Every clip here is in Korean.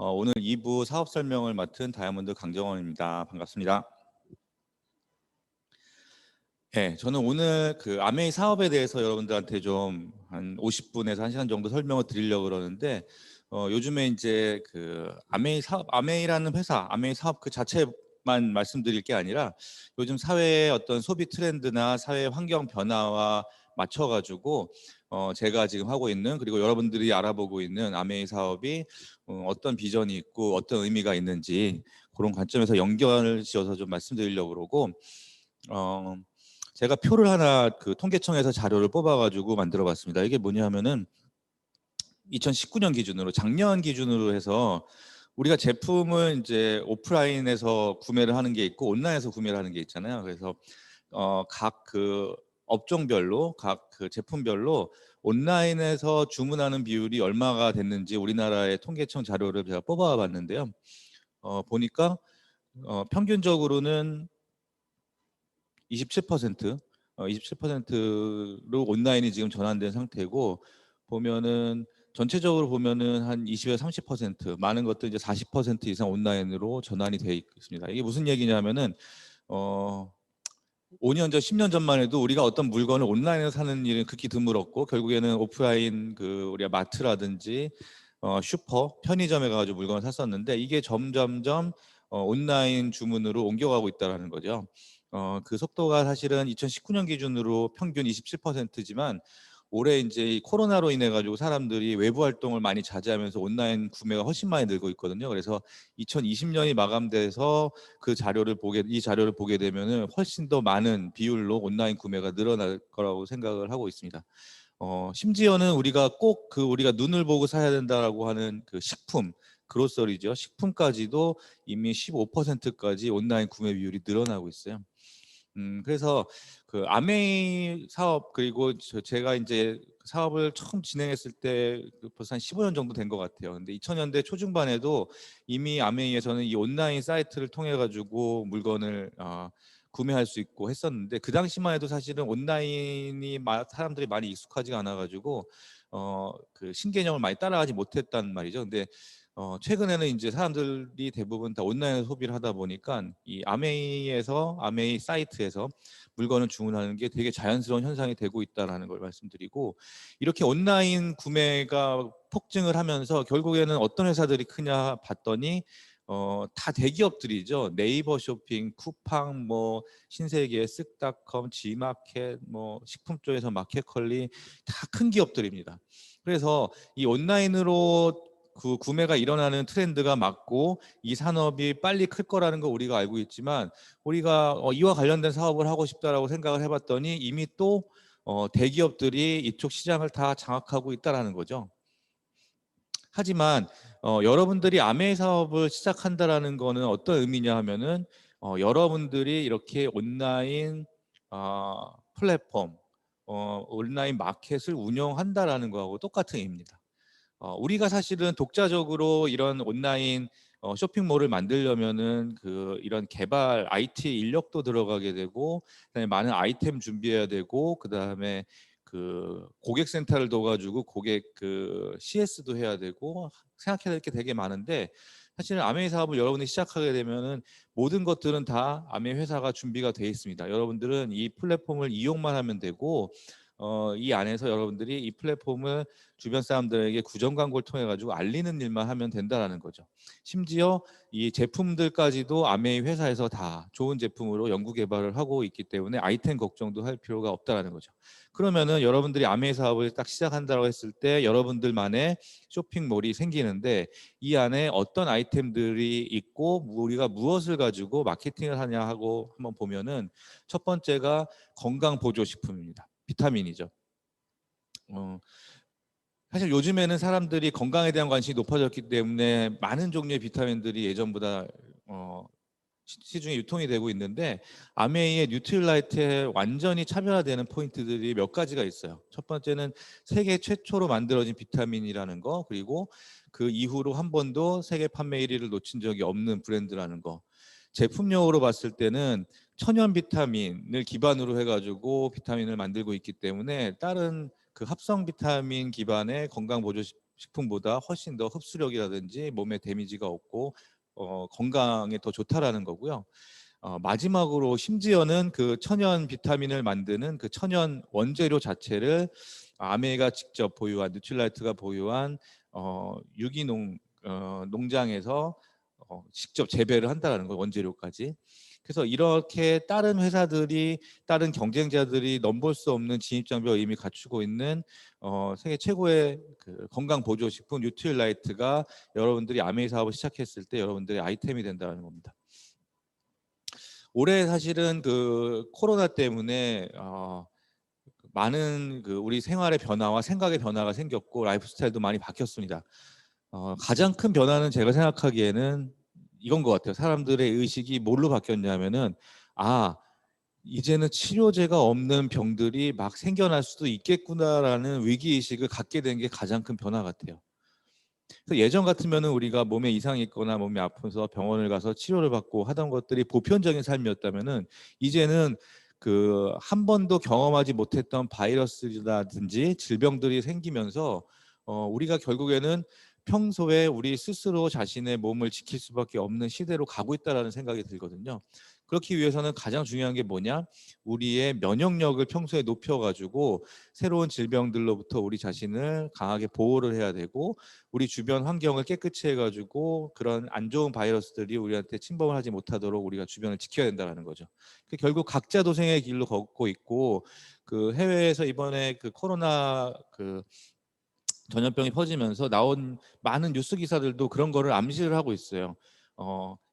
오늘 2부 사업 설명을 맡은 다이아몬드 강정원입니다. 반갑습니다. 네, 저는 오늘 그 아메이 사업에 대해서 여러분들한테 좀 한 50분에서 1시간 정도 설명을 드리려고 그러는데, 요즘에 이제 그 아메이 사업, 아메이라는 회사, 아메이 사업 그 자체만 말씀드릴 게 아니라 요즘 사회의 어떤 소비 트렌드나 사회 환경 변화와 맞춰가지고 제가 지금 하고 있는, 그리고 여러분들이 알아보고 있는 아메이 사업이 어떤 비전이 있고 어떤 의미가 있는지 그런 관점에서 연결을 지어서 좀 말씀드리려고 그러고, 제가 표를 하나 그 통계청에서 자료를 뽑아가지고 만들어봤습니다. 이게 뭐냐면은 2019년 기준으로, 작년 기준으로 해서 우리가 제품을 이제 오프라인에서 구매를 하는 게 있고 온라인에서 구매를 하는 게 있잖아요. 그래서 각 그 업종별로, 각 그 제품별로 온라인에서 주문하는 비율이 얼마가 됐는지 우리나라의 통계청 자료를 제가 뽑아봤는데요. 보니까 평균적으로는 27%, 27%로 온라인이 지금 전환된 상태고, 보면은 전체적으로 보면은 한 20에서 30%, 많은 것들 이제 40% 이상 온라인으로 전환이 돼 있습니다. 이게 무슨 얘기냐면은 5년 전, 10년 전만 해도 우리가 어떤 물건을 온라인에서 사는 일은 극히 드물었고, 결국에는 오프라인 그 우리가 마트라든지 슈퍼, 편의점에 가가지고 물건을 샀었는데, 이게 점점점 온라인 주문으로 옮겨가고 있다는 거죠. 그 속도가 사실은 2019년 기준으로 평균 27%지만 올해 이제 이 코로나로 인해 가지고 사람들이 외부 활동을 많이 자제하면서 온라인 구매가 훨씬 많이 늘고 있거든요. 그래서 2020년이 마감돼서 이 자료를 보게 되면은 훨씬 더 많은 비율로 온라인 구매가 늘어날 거라고 생각을 하고 있습니다. 심지어는 우리가 꼭 그 우리가 눈을 보고 사야 된다라고 하는 그 식품, 그로서리죠. 식품까지도 이미 15%까지 온라인 구매 비율이 늘어나고 있어요. 그래서 그 아메이 사업, 그리고 제가 이제 사업을 처음 진행했을 때 벌써 한 15년 정도 된 것 같아요. 근데 2000년대 초중반에도 이미 아메이에서는 이 온라인 사이트를 통해 가지고 물건을 구매할 수 있고 했었는데, 그 당시만 해도 사실은 온라인이 사람들이 많이 익숙하지가 않아 가지고 그 신개념을 많이 따라가지 못했단 말이죠. 근데 최근에는 이제 사람들이 대부분 다 온라인 소비를 하다 보니까 이 아메이 사이트에서 물건을 주문하는 게 되게 자연스러운 현상이 되고 있다라는 걸 말씀드리고, 이렇게 온라인 구매가 폭증을 하면서 결국에는 어떤 회사들이 크냐 봤더니 다 대기업들이죠. 네이버 쇼핑, 쿠팡, 뭐 신세계, 쓱닷컴, 지마켓, 뭐 식품 쪽에서 마켓컬리, 다 큰 기업들입니다. 그래서 이 온라인으로 그 구매가 일어나는 트렌드가 맞고 이 산업이 빨리 클 거라는 거 우리가 알고 있지만, 우리가 이와 관련된 사업을 하고 싶다라고 생각을 해봤더니 이미 또 대기업들이 이쪽 시장을 다 장악하고 있다라는 거죠. 하지만 여러분들이 아메이 사업을 시작한다라는 거는 어떤 의미냐 하면은 여러분들이 이렇게 온라인 플랫폼, 온라인 마켓을 운영한다라는 거하고 똑같은 의미입니다. 우리가 사실은 독자적으로 이런 온라인 쇼핑몰을 만들려면은 그 이런 개발 IT 인력도 들어가게 되고, 그다음에 많은 아이템 준비해야 되고, 그다음에 그 고객센터를 둬가지고 고객 그 CS도 해야 되고, 생각해야 될 게 되게 많은데, 사실은 아메이 사업을 여러분이 시작하게 되면은 모든 것들은 다 아메이 회사가 준비가 돼 있습니다. 여러분들은 이 플랫폼을 이용만 하면 되고, 이 안에서 여러분들이 이 플랫폼을 주변 사람들에게 구정 광고를 통해 가지고 알리는 일만 하면 된다라는 거죠. 심지어 이 제품들까지도 아메이 회사에서 다 좋은 제품으로 연구 개발을 하고 있기 때문에 아이템 걱정도 할 필요가 없다라는 거죠. 그러면은 여러분들이 아메이 사업을 딱 시작한다고 했을 때 여러분들만의 쇼핑몰이 생기는데, 이 안에 어떤 아이템들이 있고 우리가 무엇을 가지고 마케팅을 하냐 하고 한번 보면은, 첫 번째가 건강 보조 식품입니다. 비타민이죠. 사실 요즘에는 사람들이 건강에 대한 관심이 높아졌기 때문에 많은 종류의 비타민들이 예전보다 시중에 유통이 되고 있는데, 아메이의 뉴트릴라이트에 완전히 차별화되는 포인트들이 몇 가지가 있어요. 첫 번째는 세계 최초로 만들어진 비타민이라는 거, 그리고 그 이후로 한 번도 세계 판매 1위를 놓친 적이 없는 브랜드라는 거. 제품력으로 봤을 때는 천연 비타민을 기반으로 해가지고 비타민을 만들고 있기 때문에, 다른 그 합성 비타민 기반의 건강 보조 식품보다 훨씬 더 흡수력이라든지 몸에 데미지가 없고 건강에 더 좋다라는 거고요. 마지막으로 심지어는 그 천연 비타민을 만드는 그 천연 원재료 자체를 아메이가 직접 보유한, 뉴트릴라이트가 보유한 유기농 농장에서 직접 재배를 한다는 거예요, 원재료까지. 그래서 이렇게 다른 회사들이, 다른 경쟁자들이 넘볼 수 없는 진입장벽을 이미 갖추고 있는 세계 최고의 그 건강 보조식품 뉴트릴라이트가 여러분들이 아메이 사업을 시작했을 때 여러분들의 아이템이 된다는 겁니다. 올해 사실은 그 코로나 때문에 많은 그 우리 생활의 변화와 생각의 변화가 생겼고 라이프 스타일도 많이 바뀌었습니다. 가장 큰 변화는 제가 생각하기에는 이건 것 같아요. 사람들의 의식이 뭘로 바뀌었냐면은 이제는 치료제가 없는 병들이 막 생겨날 수도 있겠구나라는 위기의식을 갖게 된 게 가장 큰 변화 같아요. 그래서 예전 같으면은 우리가 몸에 이상이 있거나 몸이 아파서 병원을 가서 치료를 받고 하던 것들이 보편적인 삶이었다면은 이제는 그 한 번도 경험하지 못했던 바이러스라든지 질병들이 생기면서 우리가 결국에는 평소에 우리 스스로 자신의 몸을 지킬 수밖에 없는 시대로 가고 있다라는 생각이 들거든요. 그렇기 위해서는 가장 중요한 게 뭐냐? 우리의 면역력을 평소에 높여가지고 새로운 질병들로부터 우리 자신을 강하게 보호를 해야 되고 우리 주변 환경을 깨끗이 해가지고 그런 안 좋은 바이러스들이 우리한테 침범을 하지 못하도록 우리가 주변을 지켜야 된다는 거죠. 결국 각자 도생의 길로 걷고 있고 그 해외에서 이번에 그 코로나 그 전염병이 퍼지면서 나온 많은 뉴스 기사들도 그런 거를 암시를 하고 있어요.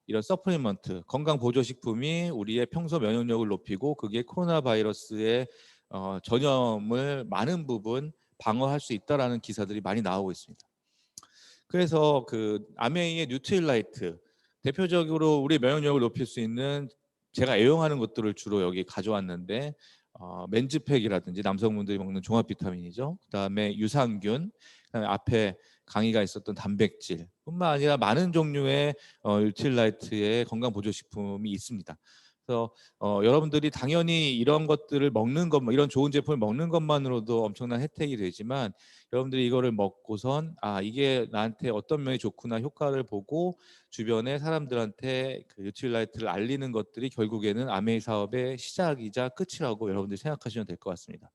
이런 서플리먼트, 건강 보조 식품이 우리의 평소 면역력을 높이고 그게 코로나 바이러스의 전염을 많은 부분 방어할 수 있다라는 기사들이 많이 나오고 있습니다. 그래서 그 아메이의 뉴트릴라이트 대표적으로 우리 면역력을 높일 수 있는 제가 애용하는 것들을 주로 여기 가져왔는데 맨즈팩이라든지 남성분들이 먹는 종합 비타민이죠. 그다음에 유산균, 그다음에 앞에 강의가 있었던 단백질 뿐만 아니라 많은 종류의 뉴트릴라이트의 건강 보조 식품이 있습니다. 그래서 여러분들이 당연히 이런 것들을 먹는 것, 이런 좋은 제품을 먹는 것만으로도 엄청난 혜택이 되지만 여러분들이 이거를 먹고선 이게 나한테 어떤 면이 좋구나 효과를 보고 주변의 사람들한테 그 뉴트릴라이트를 알리는 것들이 결국에는 아메이 사업의 시작이자 끝이라고 여러분들이 생각하시면 될 것 같습니다.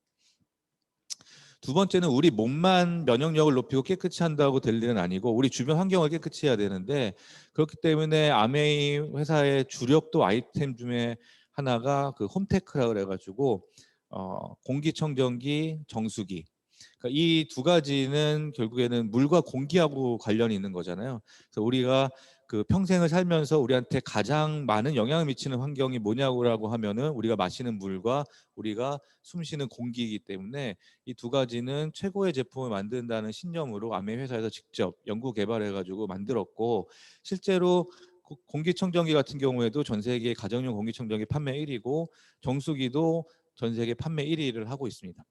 두 번째는 우리 몸만 면역력을 높이고 깨끗이 한다고 될 일은 아니고 우리 주변 환경을 깨끗이 해야 되는데 그렇기 때문에 아메이 회사의 주력도 아이템 중에 하나가 그 홈테크라 그래가지고 공기청정기, 정수기. 그러니까 이 두 가지는 결국에는 물과 공기하고 관련이 있는 거잖아요. 그래서 우리가 그 평생을 살면서 우리한테 가장 많은 영향을 미치는 환경이 뭐냐고 하면은 우리가 마시는 물과 우리가 숨쉬는 공기이기 때문에 이 두 가지는 최고의 제품을 만든다는 신념으로 아메 회사에서 직접 연구 개발해 가지고 만들었고 실제로 공기청정기 같은 경우에도 전 세계 가정용 공기청정기 판매 1위고 정수기도 전 세계 판매 1위를 하고 있습니다.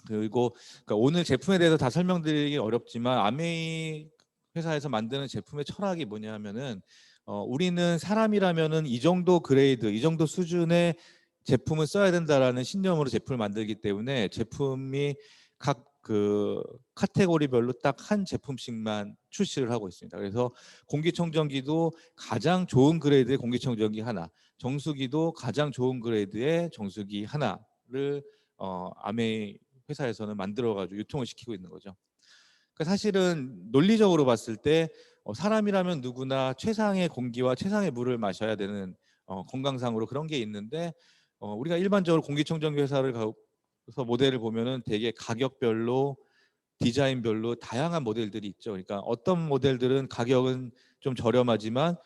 그리고 그러니까 오늘 제품에 대해서 다 설명드리기 어렵지만 아메이 회사에서 만드는 제품의 철학이 뭐냐면은 우리는 사람이라면은 이 정도 그레이드, 이 정도 수준의 제품을 써야 된다라는 신념으로 제품을 만들기 때문에 제품이 각 그 카테고리별로 딱 한 제품씩만 출시를 하고 있습니다. 그래서 공기청정기도 가장 좋은 그레이드의 공기청정기 하나, 정수기도 가장 좋은 그레이드의 정수기 하나를 아메이 회사에서는 만들어가지고 유통을 시키고 있는 거죠. 그러니까 사실은 논리적으로 봤을 때 사람이라면 누구나 최상의 공기와 최상의 물을 마셔야 되는 건강상으로 그런 게 있는데 우리가 일반적으로 공기청정기 회사를 가서 모델을 보면은 되게 가격별로 디자인별로 다양한 모델들이 있죠. 그러니까 어떤 모델들은 가격은 좀 저렴하지만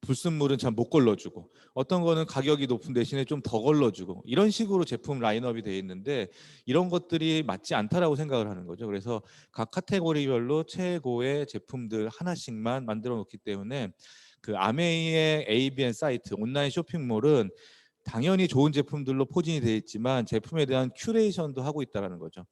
불순물은 잘 못 걸러주고 어떤 거는 가격이 높은 대신에 좀 더 걸러주고 이런 식으로 제품 라인업이 되어 있는데 이런 것들이 맞지 않다라고 생각을 하는 거죠. 그래서 각 카테고리별로 최고의 제품들 하나씩만 만들어 놓기 때문에 그 아메이의 ABN 사이트 온라인 쇼핑몰은 당연히 좋은 제품들로 포진이 되어 있지만 제품에 대한 큐레이션도 하고 있다는 거죠.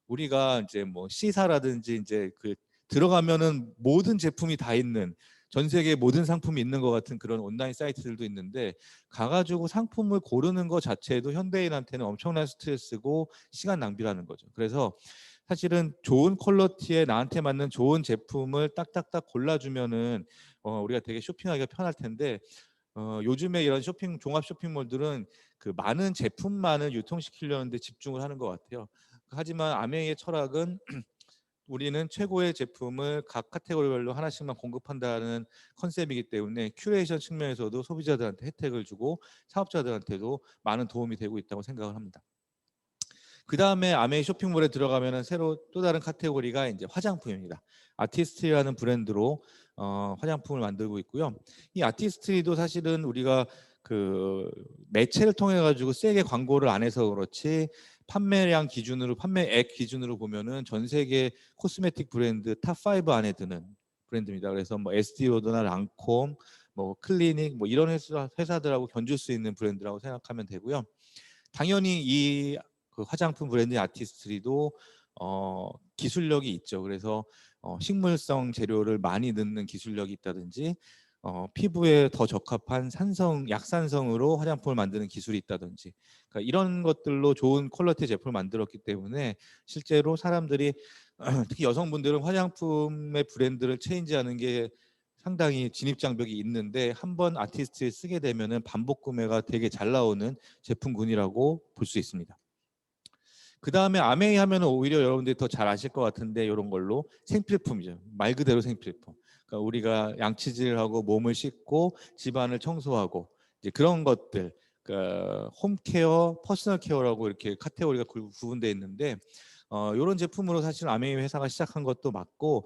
우리가 이제 뭐 C사라든지 이제 그 들어가면은 모든 제품이 다 있는 전 세계 모든 상품이 있는 것 같은 그런 온라인 사이트들도 있는데 가가지고 상품을 고르는 것 자체도 현대인한테는 엄청난 스트레스고 시간 낭비라는 거죠. 그래서 사실은 좋은 퀄리티에 나한테 맞는 좋은 제품을 딱딱딱 골라주면은 우리가 되게 쇼핑하기가 편할 텐데 요즘에 이런 종합 쇼핑몰들은 그 많은 제품만을 유통시키려는 데 집중을 하는 것 같아요. 하지만 아메이의 철학은 우리는 최고의 제품을 각 카테고리별로 하나씩만 공급한다는 컨셉이기 때문에 큐레이션 측면에서도 소비자들한테 혜택을 주고 사업자들한테도 많은 도움이 되고 있다고 생각을 합니다. 그 다음에 아메이 쇼핑몰에 들어가면은 새로 또 다른 카테고리가 이제 화장품입니다. 아티스트리라는 브랜드로 화장품을 만들고 있고요. 이 아티스트리도 사실은 우리가 그 매체를 통해 가지고 세게 광고를 안 해서 그렇지 판매량 기준으로 판매액 기준으로 보면은 전 세계 코스메틱 브랜드 탑5 안에 드는 브랜드입니다. 그래서 뭐 에스티로더나 랑콤, 뭐 클리닉 뭐 이런 회사들하고 견줄 수 있는 브랜드라고 생각하면 되고요. 당연히 이 그 화장품 브랜드 아티스트리도 기술력이 있죠. 그래서 식물성 재료를 많이 넣는 기술력이 있다든지 피부에 더 적합한 약산성으로 화장품을 만드는 기술이 있다든지 그러니까 이런 것들로 좋은 퀄리티 제품을 만들었기 때문에 실제로 사람들이 특히 여성분들은 화장품의 브랜드를 체인지하는 게 상당히 진입장벽이 있는데 한번 아티스트에 쓰게 되면은 반복 구매가 되게 잘 나오는 제품군이라고 볼 수 있습니다. 그 다음에 아메이 하면은 오히려 여러분들이 더 잘 아실 것 같은데 이런 걸로 생필품이죠. 말 그대로 생필품. 그러니까 우리가 양치질하고 몸을 씻고 집안을 청소하고 이제 그런 것들. 그러니까 홈케어, 퍼스널 케어라고 이렇게 카테고리가 구분되어 있는데 이런 제품으로 사실 아메이 회사가 시작한 것도 맞고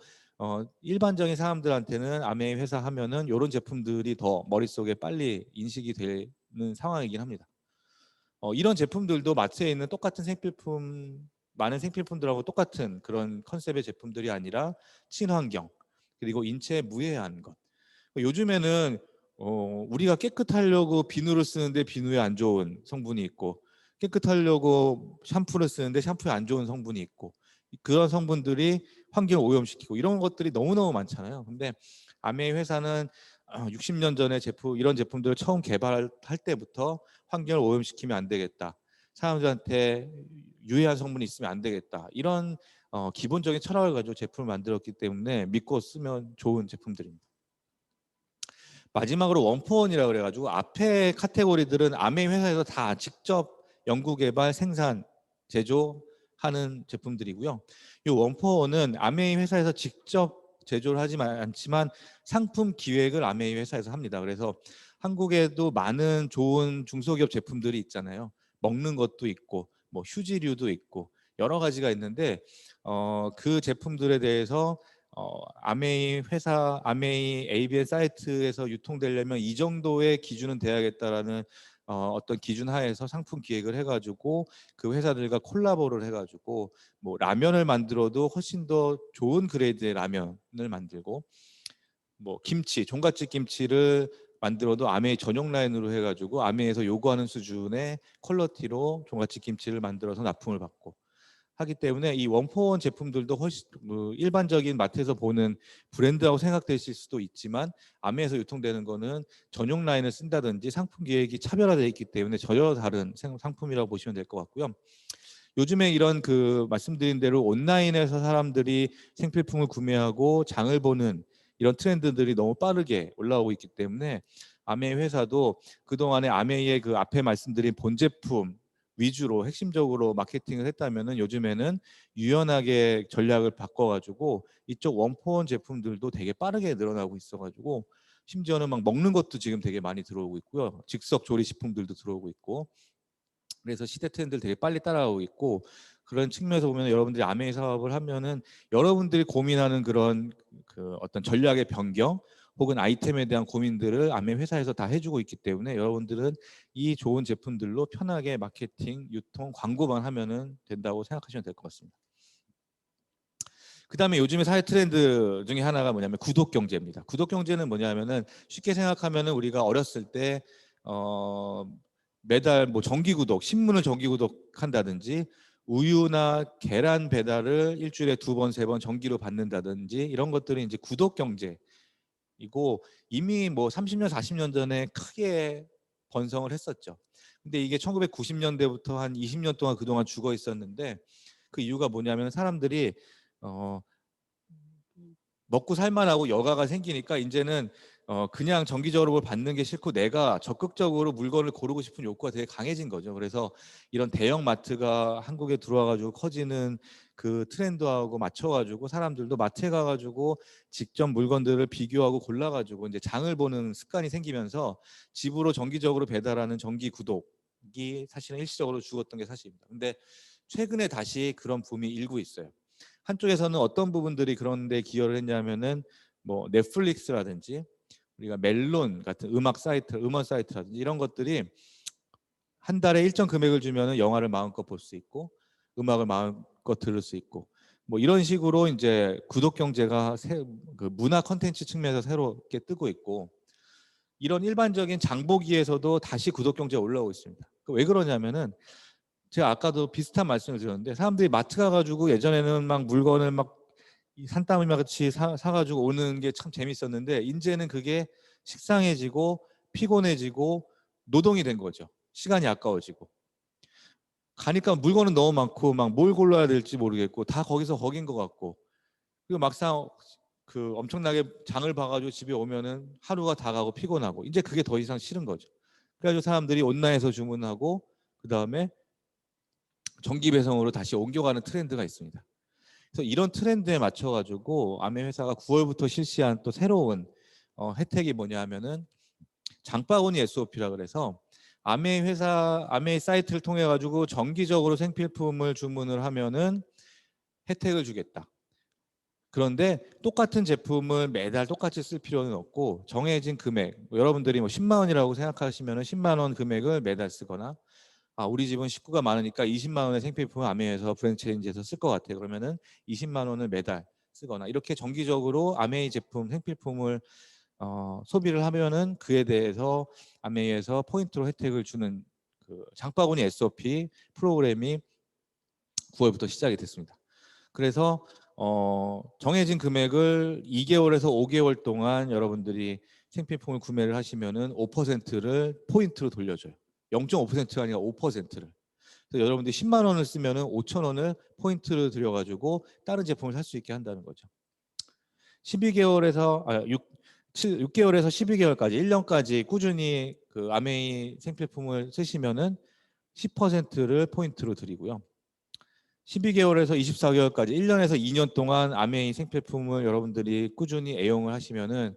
일반적인 사람들한테는 아메이 회사 하면은 이런 제품들이 더 머릿속에 빨리 인식이 되는 상황이긴 합니다. 이런 제품들도 마트에 있는 똑같은 많은 생필품들하고 똑같은 그런 컨셉의 제품들이 아니라 친환경 그리고 인체에 무해한 것. 요즘에는 우리가 깨끗하려고 비누를 쓰는데 비누에 안 좋은 성분이 있고 깨끗하려고 샴푸를 쓰는데 샴푸에 안 좋은 성분이 있고 그런 성분들이 환경을 오염시키고 이런 것들이 너무너무 많잖아요. 근데 아메이 회사는 60년 전에 이런 제품들을 처음 개발할 때부터 환경을 오염시키면 안 되겠다. 사람들한테 유해한 성분이 있으면 안 되겠다. 이런 기본적인 철학을 가지고 제품을 만들었기 때문에 믿고 쓰면 좋은 제품들입니다. 마지막으로 원포원이라고 그래가지고 앞에 카테고리들은 아메이 회사에서 다 직접 연구 개발 생산 제조하는 제품들이고요. 이 원포원은 아메이 회사에서 직접 제조를 하지 않지만 상품 기획을 아메이 회사에서 합니다. 그래서 한국에도 많은 좋은 중소기업 제품들이 있잖아요. 먹는 것도 있고 뭐 휴지류도 있고 여러 가지가 있는데 그 제품들에 대해서 아메이 ABS 사이트에서 유통되려면 이 정도의 기준은 돼야겠다라는 어떤 기준 하에서 상품 기획을 해가지고 그 회사들과 콜라보를 해가지고 뭐 라면을 만들어도 훨씬 더 좋은 그레이드의 라면을 만들고 뭐 김치, 종갓집 김치를 만들어도 아메이 전용 라인으로 해가지고 아메이에서 요구하는 수준의 퀄리티로 종갓집 김치를 만들어서 납품을 받고 하기 때문에 이 원포원 제품들도 훨씬 일반적인 마트에서 보는 브랜드라고 생각되실 수도 있지만 아메에서 유통되는 거는 전용 라인을 쓴다든지 상품 기획이 차별화되어 있기 때문에 전혀 다른 상품이라고 보시면 될 것 같고요. 요즘에 이런 그 말씀드린 대로 온라인에서 사람들이 생필품을 구매하고 장을 보는 이런 트렌드들이 너무 빠르게 올라오고 있기 때문에 아메이 회사도 그동안에 아메이의 그 앞에 말씀드린 본 제품 위주로 핵심적으로 마케팅을 했다면은 요즘에는 유연하게 전략을 바꿔가지고 이쪽 원포원 제품들도 되게 빠르게 늘어나고 있어가지고 심지어는 막 먹는 것도 지금 되게 많이 들어오고 있고요. 즉석 조리 식품들도 들어오고 있고 그래서 시대 트렌드를 되게 빨리 따라가고 있고 그런 측면에서 보면 여러분들이 아메이 사업을 하면은 여러분들이 고민하는 그런 그 어떤 전략의 변경 혹은 아이템에 대한 고민들을 아메이 회사에서 다 해주고 있기 때문에 여러분들은 이 좋은 제품들로 편하게 마케팅, 유통, 광고만 하면은 된다고 생각하시면 될 것 같습니다. 그 다음에 요즘에 사회 트렌드 중에 하나가 뭐냐면 구독 경제입니다. 구독 경제는 뭐냐면은 쉽게 생각하면은 우리가 어렸을 때 매달 뭐 정기 구독, 신문을 정기 구독한다든지 우유나 계란 배달을 일주일에 2번, 3번 정기로 받는다든지 이런 것들이 이제 구독 경제이고 이미 뭐 30년, 40년 전에 크게 번성을 했었죠. 근데 이게 1990년대부터 한 20년 동안 그동안 죽어 있었는데 그 이유가 뭐냐면 사람들이 어, 먹고 살만하고 여가가 생기니까 이제는 그냥 정기적으로 뭘 받는 게 싫고 내가 적극적으로 물건을 고르고 싶은 욕구가 되게 강해진 거죠. 그래서 이런 대형 마트가 한국에 들어와 가지고 커지는 그 트렌드하고 맞춰 가지고 사람들도 마트에 가 가지고 직접 물건들을 비교하고 골라 가지고 이제 장을 보는 습관이 생기면서 집으로 정기적으로 배달하는 정기 구독이 사실은 일시적으로 죽었던 게 사실입니다. 근데 최근에 다시 그런 붐이 일고 있어요. 한쪽에서는 어떤 부분들이 그런 데 기여를 했냐면은 뭐 넷플릭스라든지 우리가 멜론 같은 음악 사이트, 음원 사이트라든지 이런 것들이 한 달에 일정 금액을 주면은 영화를 마음껏 볼 수 있고 음악을 마음껏 들을 수 있고 뭐 이런 식으로 이제 구독 경제가 그 문화 컨텐츠 측면에서 새롭게 뜨고 있고 이런 일반적인 장보기에서도 다시 구독 경제가 올라오고 있습니다. 왜 그러냐면은 제가 아까도 비슷한 말씀을 드렸는데 사람들이 마트 가가지고 예전에는 막 물건을 막 산더미 같이 사가지고 오는 게 참 재밌었는데 이제는 그게 식상해지고 피곤해지고 노동이 된 거죠. 시간이 아까워지고 가니까 물건은 너무 많고 막 뭘 골라야 될지 모르겠고 다 거기서 거긴 것 같고 그리고 막상 그 엄청나게 장을 봐가지고 집에 오면은 하루가 다 가고 피곤하고 이제 그게 더 이상 싫은 거죠. 그래가지고 사람들이 온라인에서 주문하고 그 다음에 정기 배송으로 다시 옮겨가는 트렌드가 있습니다. 그래서 이런 트렌드에 맞춰가지고 아메 회사가 9월부터 실시한 또 새로운 혜택이 뭐냐 하면은 장바구니 SOP라 그래서 아메 사이트를 통해 가지고 정기적으로 생필품을 주문을 하면은 혜택을 주겠다. 그런데 똑같은 제품을 매달 똑같이 쓸 필요는 없고 정해진 금액, 여러분들이 뭐 10만 원이라고 생각하시면은 10만 원 금액을 매달 쓰거나 우리 집은 식구가 많으니까 20만 원의 생필품을 아메이에서 브랜치레인지에서 쓸 것 같아요. 그러면은 20만 원을 매달 쓰거나 이렇게 정기적으로 아메이 제품 생필품을 소비를 하면은 그에 대해서 아메이에서 포인트로 혜택을 주는 그 장바구니 SOP 프로그램이 9월부터 시작이 됐습니다. 그래서 정해진 금액을 2개월에서 5개월 동안 여러분들이 생필품을 구매를 하시면은 5%를 포인트로 돌려줘요. 0.5%가 아니라 5%를. 그래서 여러분들이 10만 원을 쓰면은 5천 원을 포인트를 들여가지고 다른 제품을 살 수 있게 한다는 거죠. 12개월에서 6개월에서 12개월까지 1년까지 꾸준히 그 아메이 생필품을 쓰시면은 10%를 포인트로 드리고요. 12개월에서 24개월까지 1년에서 2년 동안 아메이 생필품을 여러분들이 꾸준히 애용을 하시면은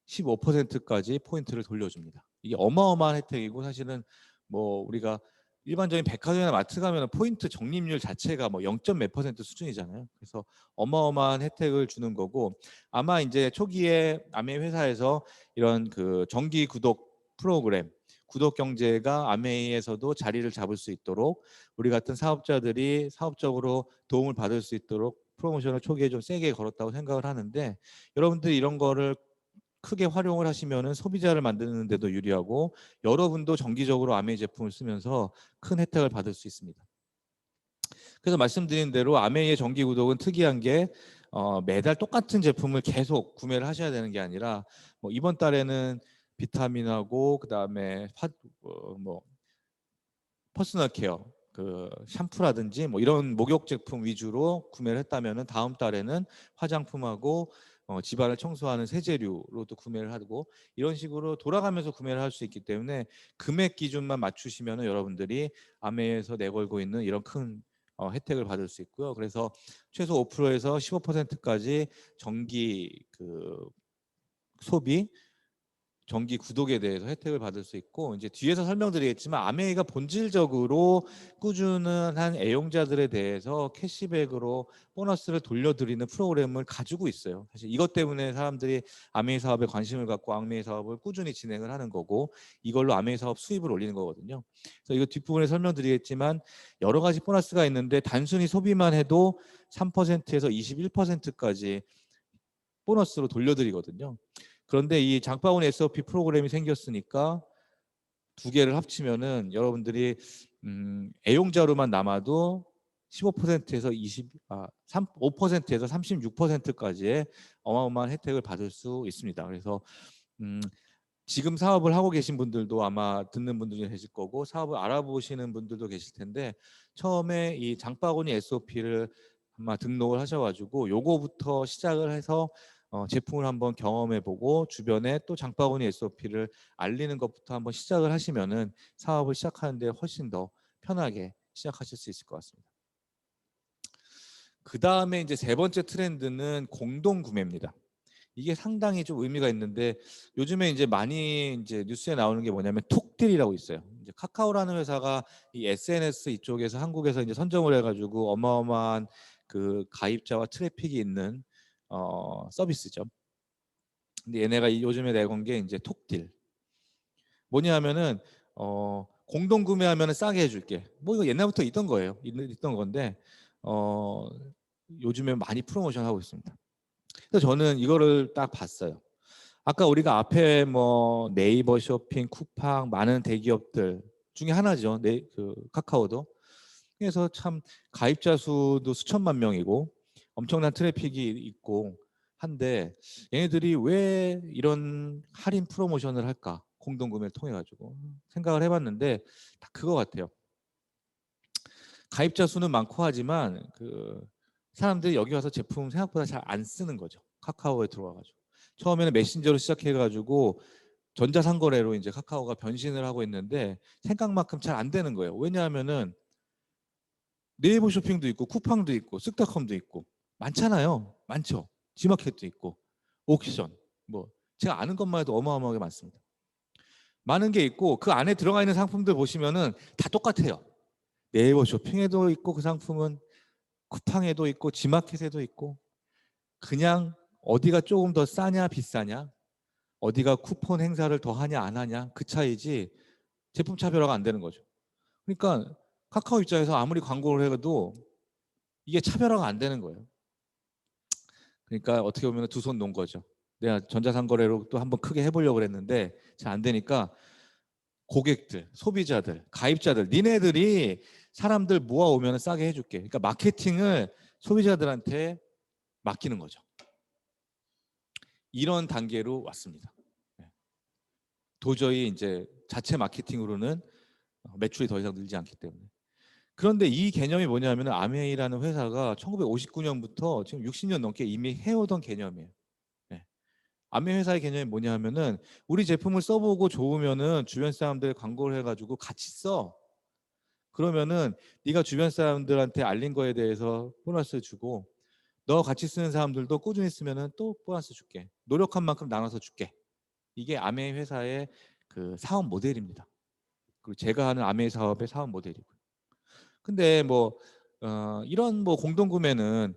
15%까지 포인트를 돌려줍니다. 이게 어마어마한 혜택이고 사실은 뭐 우리가 일반적인 백화점이나 마트 가면 포인트 적립률 자체가 뭐 0. 몇 퍼센트 수준이잖아요. 그래서 어마어마한 혜택을 주는 거고 아마 이제 초기에 아메이 회사에서 이런 그 정기 구독 프로그램 구독 경제가 아메이에서도 자리를 잡을 수 있도록 우리 같은 사업자들이 사업적으로 도움을 받을 수 있도록 프로모션을 초기에 좀 세게 걸었다고 생각을 하는데 여러분들이 이런 거를 크게 활용을 하시면은 소비자를 만드는 데도 유리하고 여러분도 정기적으로 아메이 제품을 쓰면서 큰 혜택을 받을 수 있습니다. 그래서 말씀드린 대로 아메이의 정기 구독은 특이한 게 매달 똑같은 제품을 계속 구매를 하셔야 되는 게 아니라 뭐 이번 달에는 비타민하고 그다음에 뭐 퍼스널 케어 그 샴푸라든지 뭐 이런 목욕 제품 위주로 구매를 했다면은 다음 달에는 화장품하고 집안을 청소하는 세제류로 또 구매를 하고 이런 식으로 돌아가면서 구매를 할 수 있기 때문에 금액 기준만 맞추시면은 여러분들이 아메에서 내걸고 있는 이런 큰 혜택을 받을 수 있고요. 그래서 최소 5%에서 15%까지 정기 그 소비 정기 구독에 대해서 혜택을 받을 수 있고 이제 뒤에서 설명드리겠지만 아메이가 본질적으로 꾸준한 애용자들에 대해서 캐시백으로 보너스를 돌려드리는 프로그램을 가지고 있어요. 사실 이것 때문에 사람들이 아메이 사업에 관심을 갖고 아메이 사업을 꾸준히 진행을 하는 거고 이걸로 아메이 사업 수입을 올리는 거거든요. 그래서 이거 뒷부분에 설명드리겠지만 여러 가지 보너스가 있는데 단순히 소비만 해도 3%에서 21%까지 보너스로 돌려드리거든요. 그런데 이 장바구니 SOP 프로그램이 생겼으니까 두 개를 합치면은 여러분들이 애용자로만 남아도 15%에서 5%에서 36%까지의 어마어마한 혜택을 받을 수 있습니다. 그래서 음, 지금 사업을 하고 계신 분들도 아마 듣는 분들 중에 계실 거고 사업을 알아보시는 분들도 계실 텐데 처음에 이 장바구니 SOP를 아마 등록을 하셔가지고 요거부터 시작을 해서 제품을 한번 경험해보고 주변에 또 장바구니 SOP를 알리는 것부터 한번 시작을 하시면은 사업을 시작하는데 훨씬 더 편하게 시작하실 수 있을 것 같습니다. 그 다음에 이제 세 번째 트렌드는 공동 구매입니다. 이게 상당히 좀 의미가 있는데 요즘에 이제 많이 이제 뉴스에 나오는 게 뭐냐면 톡딜이라고 있어요. 이제 카카오라는 회사가 이 SNS 이쪽에서 한국에서 이제 선점을 해가지고 어마어마한 그 가입자와 트래픽이 있는 서비스죠. 근데 얘네가 요즘에 내건 게 이제 톡딜. 뭐냐 하면은 공동 구매하면 싸게 해줄게. 뭐 이거 옛날부터 있던 거예요. 있던 건데 요즘에 많이 프로모션 하고 있습니다. 그래서 저는 이거를 딱 봤어요. 아까 우리가 앞에 뭐 네이버 쇼핑, 쿠팡 많은 대기업들 중에 하나죠. 그 카카오도. 그래서 참 가입자 수도 수천만 명이고 엄청난 트래픽이 있고 한데 얘네들이 왜 이런 할인 프로모션을 할까? 공동구매를 통해 가지고 생각을 해봤는데 다 그거 같아요. 가입자 수는 많고 하지만 그 사람들이 여기 와서 제품 생각보다 잘 안 쓰는 거죠. 카카오에 들어와가지고 처음에는 메신저로 시작해가지고 전자상거래로 이제 카카오가 변신을 하고 있는데 생각만큼 잘 안 되는 거예요. 왜냐하면은 네이버 쇼핑도 있고 쿠팡도 있고 쓱닷컴도 있고 많잖아요. 많죠. 지마켓도 있고 옥션 뭐 제가 아는 것만 해도 어마어마하게 많습니다. 많은 게 있고 그 안에 들어가 있는 상품들 보시면은 다 똑같아요. 네이버 쇼핑에도 있고 그 상품은 쿠팡에도 있고 지마켓에도 있고 그냥 어디가 조금 더 싸냐 비싸냐 어디가 쿠폰 행사를 더 하냐 안 하냐 그 차이지 제품 차별화가 안 되는 거죠. 그러니까 카카오 입장에서 아무리 광고를 해도 이게 차별화가 안 되는 거예요. 그러니까 어떻게 보면 두 손 놓은 거죠. 내가 전자상거래로 또 한번 크게 해보려고 그랬는데 잘 안 되니까 고객들, 소비자들, 가입자들 니네들이 사람들 모아오면 싸게 해줄게. 그러니까 마케팅을 소비자들한테 맡기는 거죠. 이런 단계로 왔습니다. 도저히 이제 자체 마케팅으로는 매출이 더 이상 늘지 않기 때문에. 그런데 이 개념이 뭐냐면 아메이라는 회사가 1959년부터 지금 60년 넘게 이미 해오던 개념이에요. 네. 아메이 회사의 개념이 뭐냐면은 우리 제품을 써보고 좋으면은 주변 사람들 광고를 해가지고 같이 써. 그러면은 네가 주변 사람들한테 알린 거에 대해서 보너스 주고 너 같이 쓰는 사람들도 꾸준히 쓰면은 또 보너스 줄게. 노력한 만큼 나눠서 줄게. 이게 아메이 회사의 그 사업 모델입니다. 그리고 제가 하는 아메이 사업의 사업 모델이고요. 근데 뭐 이런 뭐 공동구매는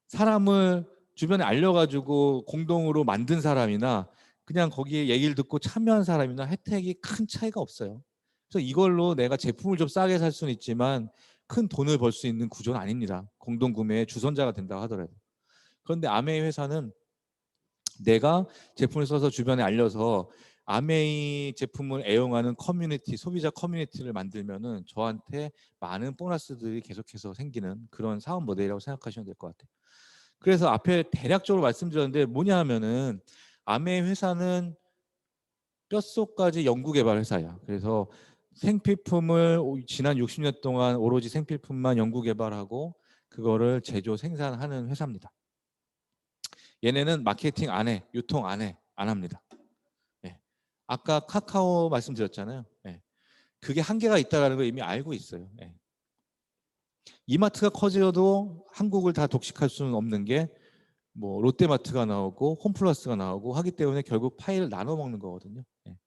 사람을 주변에 알려가지고 공동으로 만든 사람이나 그냥 거기에 얘기를 듣고 참여한 사람이나 혜택이 큰 차이가 없어요. 그래서 이걸로 내가 제품을 좀 싸게 살 수는 있지만 큰 돈을 벌 수 있는 구조는 아닙니다. 공동구매의 주선자가 된다고 하더라도. 그런데 아메이 회사는 내가 제품을 써서 주변에 알려서 아메이 제품을 애용하는 커뮤니티, 소비자 커뮤니티를 만들면은 저한테 많은 보너스들이 계속해서 생기는 그런 사업 모델이라고 생각하시면 될 것 같아요. 그래서 앞에 대략적으로 말씀드렸는데 뭐냐 하면은 아메이 회사는 뼛속까지 연구 개발 회사야. 그래서 생필품을 지난 60년 동안 오로지 생필품만 연구 개발하고 그거를 제조 생산하는 회사입니다. 얘네는 마케팅 안 해, 유통 안 합니다. 네. 아까 카카오 말씀드렸잖아요. 네. 그게 한계가 있다는 걸 이미 알고 있어요. 네. 이마트가 커져도 한국을 다 독식할 수는 없는 게 뭐 롯데마트가 나오고 홈플러스가 나오고 하기 때문에 결국 파이를 나눠 먹는 거거든요. 네.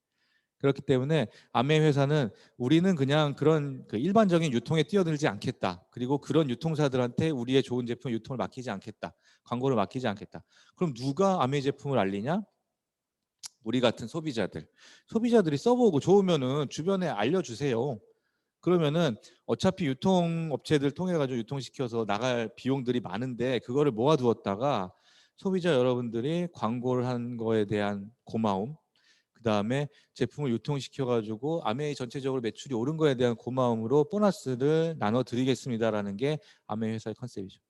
그렇기 때문에 아메 회사는 우리는 그냥 그런 그 일반적인 유통에 뛰어들지 않겠다. 그리고 그런 유통사들한테 우리의 좋은 제품 유통을 맡기지 않겠다. 광고를 맡기지 않겠다. 그럼 누가 아메 제품을 알리냐? 우리 같은 소비자들. 소비자들이 써보고 좋으면은 주변에 알려주세요. 그러면은 어차피 유통업체들 통해 가지고 유통시켜서 나갈 비용들이 많은데 그거를 모아두었다가 소비자 여러분들이 광고를 한 거에 대한 고마움, 그 다음에 제품을 유통시켜 가지고 아메이 전체적으로 매출이 오른 거에 대한 고마움으로 보너스를 나눠드리겠습니다라는 게 아메이 회사의 컨셉이죠.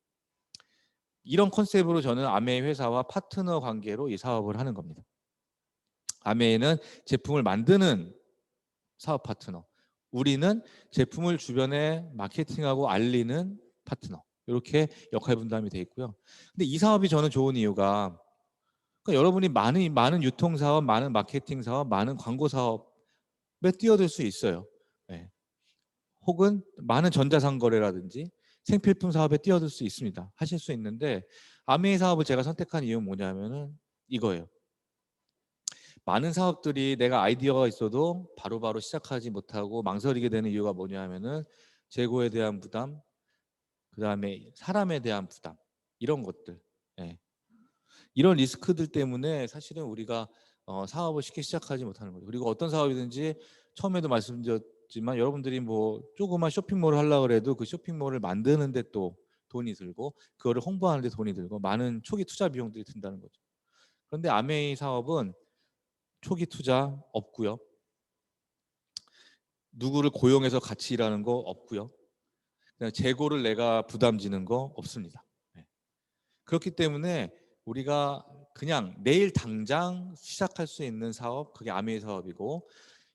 이런 컨셉으로 저는 아메이 회사와 파트너 관계로 이 사업을 하는 겁니다. 아메이는 제품을 만드는 사업 파트너, 우리는 제품을 주변에 마케팅하고 알리는 파트너. 이렇게 역할 분담이 돼 있고요. 근데 이 사업이 저는 좋은 이유가, 그러니까 여러분이 많은 유통 사업, 많은 마케팅 사업, 많은 광고 사업에 뛰어들 수 있어요. 네. 혹은 많은 전자상거래라든지 생필품 사업에 뛰어들 수 있습니다. 하실 수 있는데, 아메이 사업을 제가 선택한 이유는 뭐냐면은 이거예요. 많은 사업들이 내가 아이디어가 있어도 바로바로 시작하지 못하고 망설이게 되는 이유가 뭐냐면은 재고에 대한 부담, 그다음에 사람에 대한 부담, 이런 것들. 예. 이런 리스크들 때문에 사실은 우리가 사업을 쉽게 시작하지 못하는 거죠. 그리고 어떤 사업이든지 처음에도 말씀드렸지만 여러분들이 뭐 조그만 쇼핑몰을 하려고 해도 그 쇼핑몰을 만드는데 또 돈이 들고 그거를 홍보하는데 돈이 들고 많은 초기 투자 비용들이 든다는 거죠. 그런데 아메이 사업은 초기 투자 없고요. 누구를 고용해서 같이 일하는 거 없고요. 그냥 재고를 내가 부담지는 거 없습니다. 네. 그렇기 때문에 우리가 그냥 내일 당장 시작할 수 있는 사업, 그게 아메이 사업이고,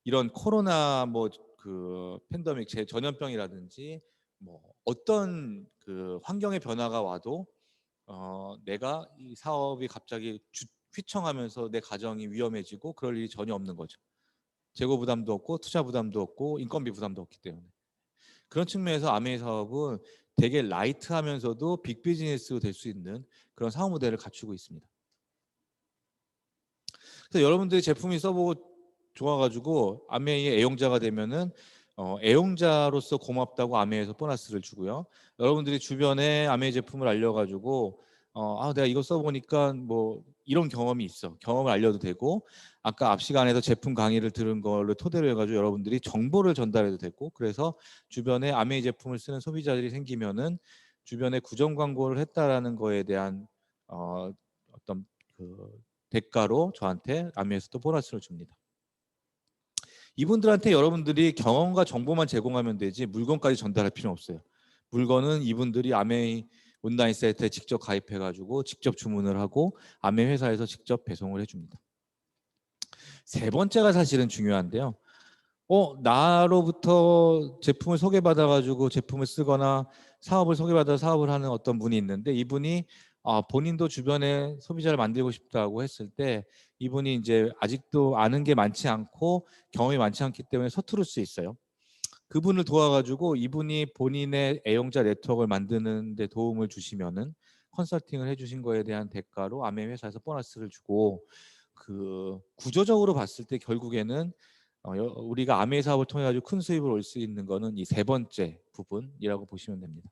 이런 코로나 뭐 그 팬데믹 전염병이라든지 뭐 어떤 그 환경의 변화가 와도 내가 이 사업이 갑자기 휘청하면서 내 가정이 위험해지고 그럴 일이 전혀 없는 거죠. 재고 부담도 없고 투자 부담도 없고 인건비 부담도 없기 때문에. 그런 측면에서 아메이 사업은 되게 라이트하면서도 빅비즈니스로 될 수 있는 그런 사업 모델을 갖추고 있습니다. 그래서 여러분들이 제품이 써보고 좋아가지고 아메이의 애용자가 되면은 애용자로서 고맙다고 아메이에서 보너스를 주고요. 여러분들이 주변에 아메이 제품을 알려가지고 내가 이거 써보니까 뭐 이런 경험이 있어. 경험을 알려도 되고, 아까 앞 시간에도 제품 강의를 들은 걸로 토대로 해가지고 여러분들이 정보를 전달해도 되고, 그래서 주변에 아메이 제품을 쓰는 소비자들이 생기면은 주변에 구정 광고를 했다라는 거에 대한 어떤 그 대가로 저한테 아메이에서도 보너스를 줍니다. 이분들한테 여러분들이 경험과 정보만 제공하면 되지 물건까지 전달할 필요는 없어요. 물건은 이분들이 아메이 온라인 사이트에 직접 가입해가지고 직접 주문을 하고 아메이 회사에서 직접 배송을 해줍니다. 세 번째가 사실은 중요한데요. 나로부터 제품을 소개받아가지고 제품을 쓰거나 사업을 소개받아 사업을 하는 어떤 분이 있는데, 이분이 본인도 주변에 소비자를 만들고 싶다고 했을 때 이분이 이제 아직도 아는 게 많지 않고 경험이 많지 않기 때문에 서투를 수 있어요. 그분을 도와가지고 이분이 본인의 애용자 네트워크를 만드는 데 도움을 주시면은 컨설팅을 해주신 거에 대한 대가로 아메 회사에서 보너스를 주고, 그 구조적으로 봤을 때 결국에는 우리가 아메 사업을 통해 가지고 큰 수입을 올 수 있는 거는 이 세 번째 부분이라고 보시면 됩니다.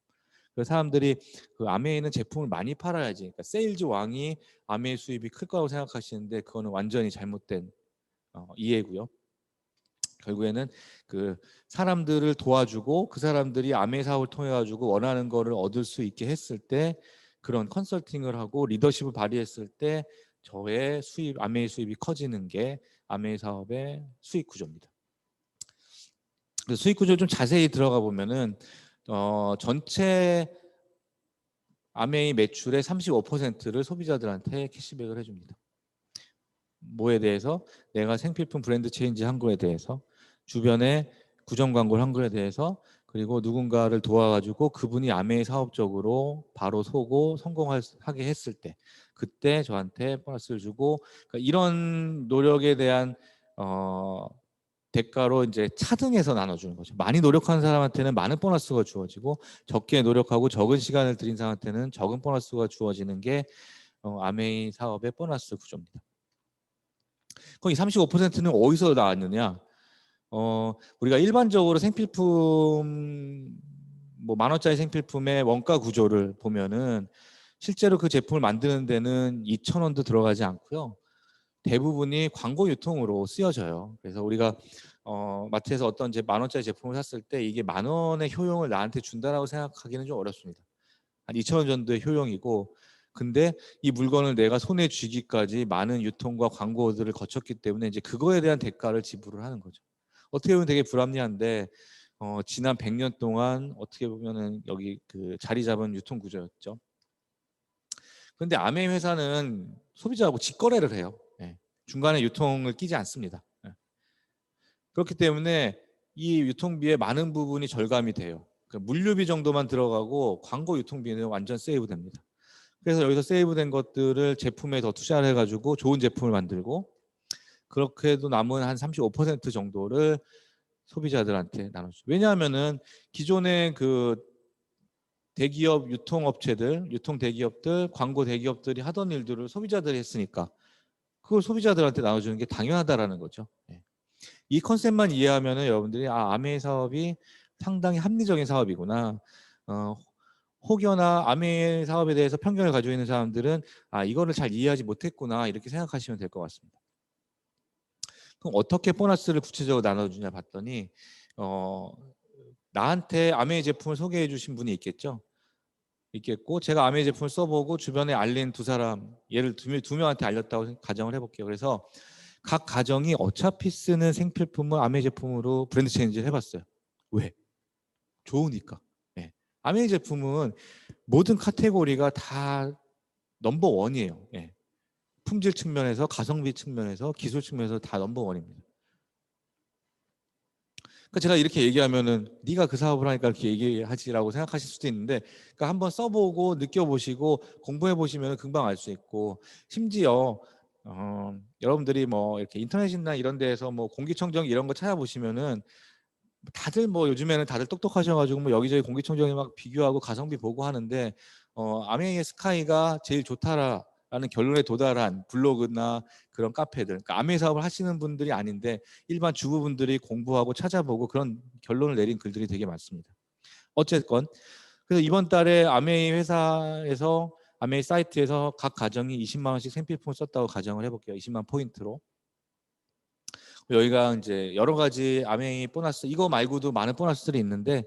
그 사람들이 그 아메이는 제품을 많이 팔아야지, 그러니까 세일즈 왕이 아메이 수입이 클 거라고 생각하시는데 그거는 완전히 잘못된 이해고요. 결국에는 그 사람들을 도와주고 그 사람들이 아메이 사업을 통해 가지고 원하는 거를 얻을 수 있게 했을 때, 그런 컨설팅을 하고 리더십을 발휘했을 때 저의 수입, 아메이 수입이 커지는 게 아메이 사업의 수익 구조입니다. 수익 구조 좀 자세히 들어가 보면은 전체 아메이 매출의 35%를 소비자들한테 캐시백을 해줍니다. 뭐에 대해서? 내가 생필품 브랜드 체인지 한 거에 대해서, 주변에 구정 광고를 한 거에 대해서, 그리고 누군가를 도와가지고 그분이 아메이 사업적으로 바로 서고 성공하게 했을 때 그때 저한테 보너스를 주고, 그러니까 이런 노력에 대한 대가로 이제 차등해서 나눠주는 거죠. 많이 노력하는 사람한테는 많은 보너스가 주어지고, 적게 노력하고 적은 시간을 들인 사람한테는 적은 보너스가 주어지는 게 아메이 사업의 보너스 구조입니다. 거기 35%는 어디서 나왔느냐? 우리가 일반적으로 생필품 뭐 10,000원짜리 생필품의 원가 구조를 보면은 실제로 그 제품을 만드는 데는 2,000원도 들어가지 않고요. 대부분이 광고 유통으로 쓰여져요. 그래서 우리가 마트에서 어떤 10,000원짜리 제품을 샀을 때 이게 10,000원의 효용을 나한테 준다라고 생각하기는 좀 어렵습니다. 한 2,000원 정도의 효용이고, 근데 이 물건을 내가 손에 쥐기까지 많은 유통과 광고들을 거쳤기 때문에 이제 그거에 대한 대가를 지불을 하는 거죠. 어떻게 보면 되게 불합리한데 지난 100년 동안 어떻게 보면은 여기 그 자리 잡은 유통 구조였죠. 그런데 아메이 회사는 소비자하고 직거래를 해요. 네. 중간에 유통을 끼지 않습니다. 그렇기 때문에 이 유통비의 많은 부분이 절감이 돼요. 그러니까 물류비 정도만 들어가고 광고 유통비는 완전 세이브됩니다. 그래서 여기서 세이브된 것들을 제품에 더 투자를 해가지고 좋은 제품을 만들고, 그렇게 해도 남은 한 35% 정도를 소비자들한테 나눠주죠. 왜냐하면은 기존의 그 대기업 유통업체들, 유통 대기업들, 광고 대기업들이 하던 일들을 소비자들이 했으니까 그걸 소비자들한테 나눠주는 게 당연하다라는 거죠. 이 컨셉만 이해하면은 여러분들이 아메이 사업이 상당히 합리적인 사업이구나. 어, 혹여나 아메이 사업에 대해서 편견을 가지고 있는 사람들은 이거를 잘 이해하지 못했구나 이렇게 생각하시면 될 것 같습니다. 그럼 어떻게 보너스를 구체적으로 나눠주냐 봤더니 나한테 아메이 제품을 소개해 주신 분이 있겠고 제가 아메이 제품을 써보고 주변에 알린 두 사람, 예를 두 명한테 알렸다고 가정을 해볼게요. 그래서 각 가정이 어차피 쓰는 생필품을 아메이 제품으로 브랜드 체인지를 해봤어요. 왜? 좋으니까. 예. 아메이 제품은 모든 카테고리가 다 넘버 원이에요. 예. 품질 측면에서, 가성비 측면에서, 기술 측면에서 다 넘버 원입니다. 그러니까 제가 이렇게 얘기하면은 네가 그 사업을 하니까 이렇게 얘기하지라고 생각하실 수도 있는데, 그러니까 한번 써보고 느껴보시고 공부해 보시면 금방 알 수 있고, 심지어 여러분들이 뭐 이렇게 인터넷이나 이런 데에서 뭐 공기청정 이런 거 찾아보시면은 다들 뭐 요즘에는 다들 똑똑하셔가지고 뭐 여기저기 공기청정기 막 비교하고 가성비 보고 하는데 아메이의 스카이가 제일 좋다라는 결론에 도달한 블로그나 그런 카페들, 그러니까 아메이 사업을 하시는 분들이 아닌데 일반 주부분들이 공부하고 찾아보고 그런 결론을 내린 글들이 되게 많습니다. 어쨌건 그래서 이번 달에 아메이 회사에서 아메이 사이트에서 각 가정이 20만 원씩 생필품을 썼다고 가정을 해볼게요. 20만 포인트로. 여기가 이제 여러 가지 아메이 보너스, 이거 말고도 많은 보너스들이 있는데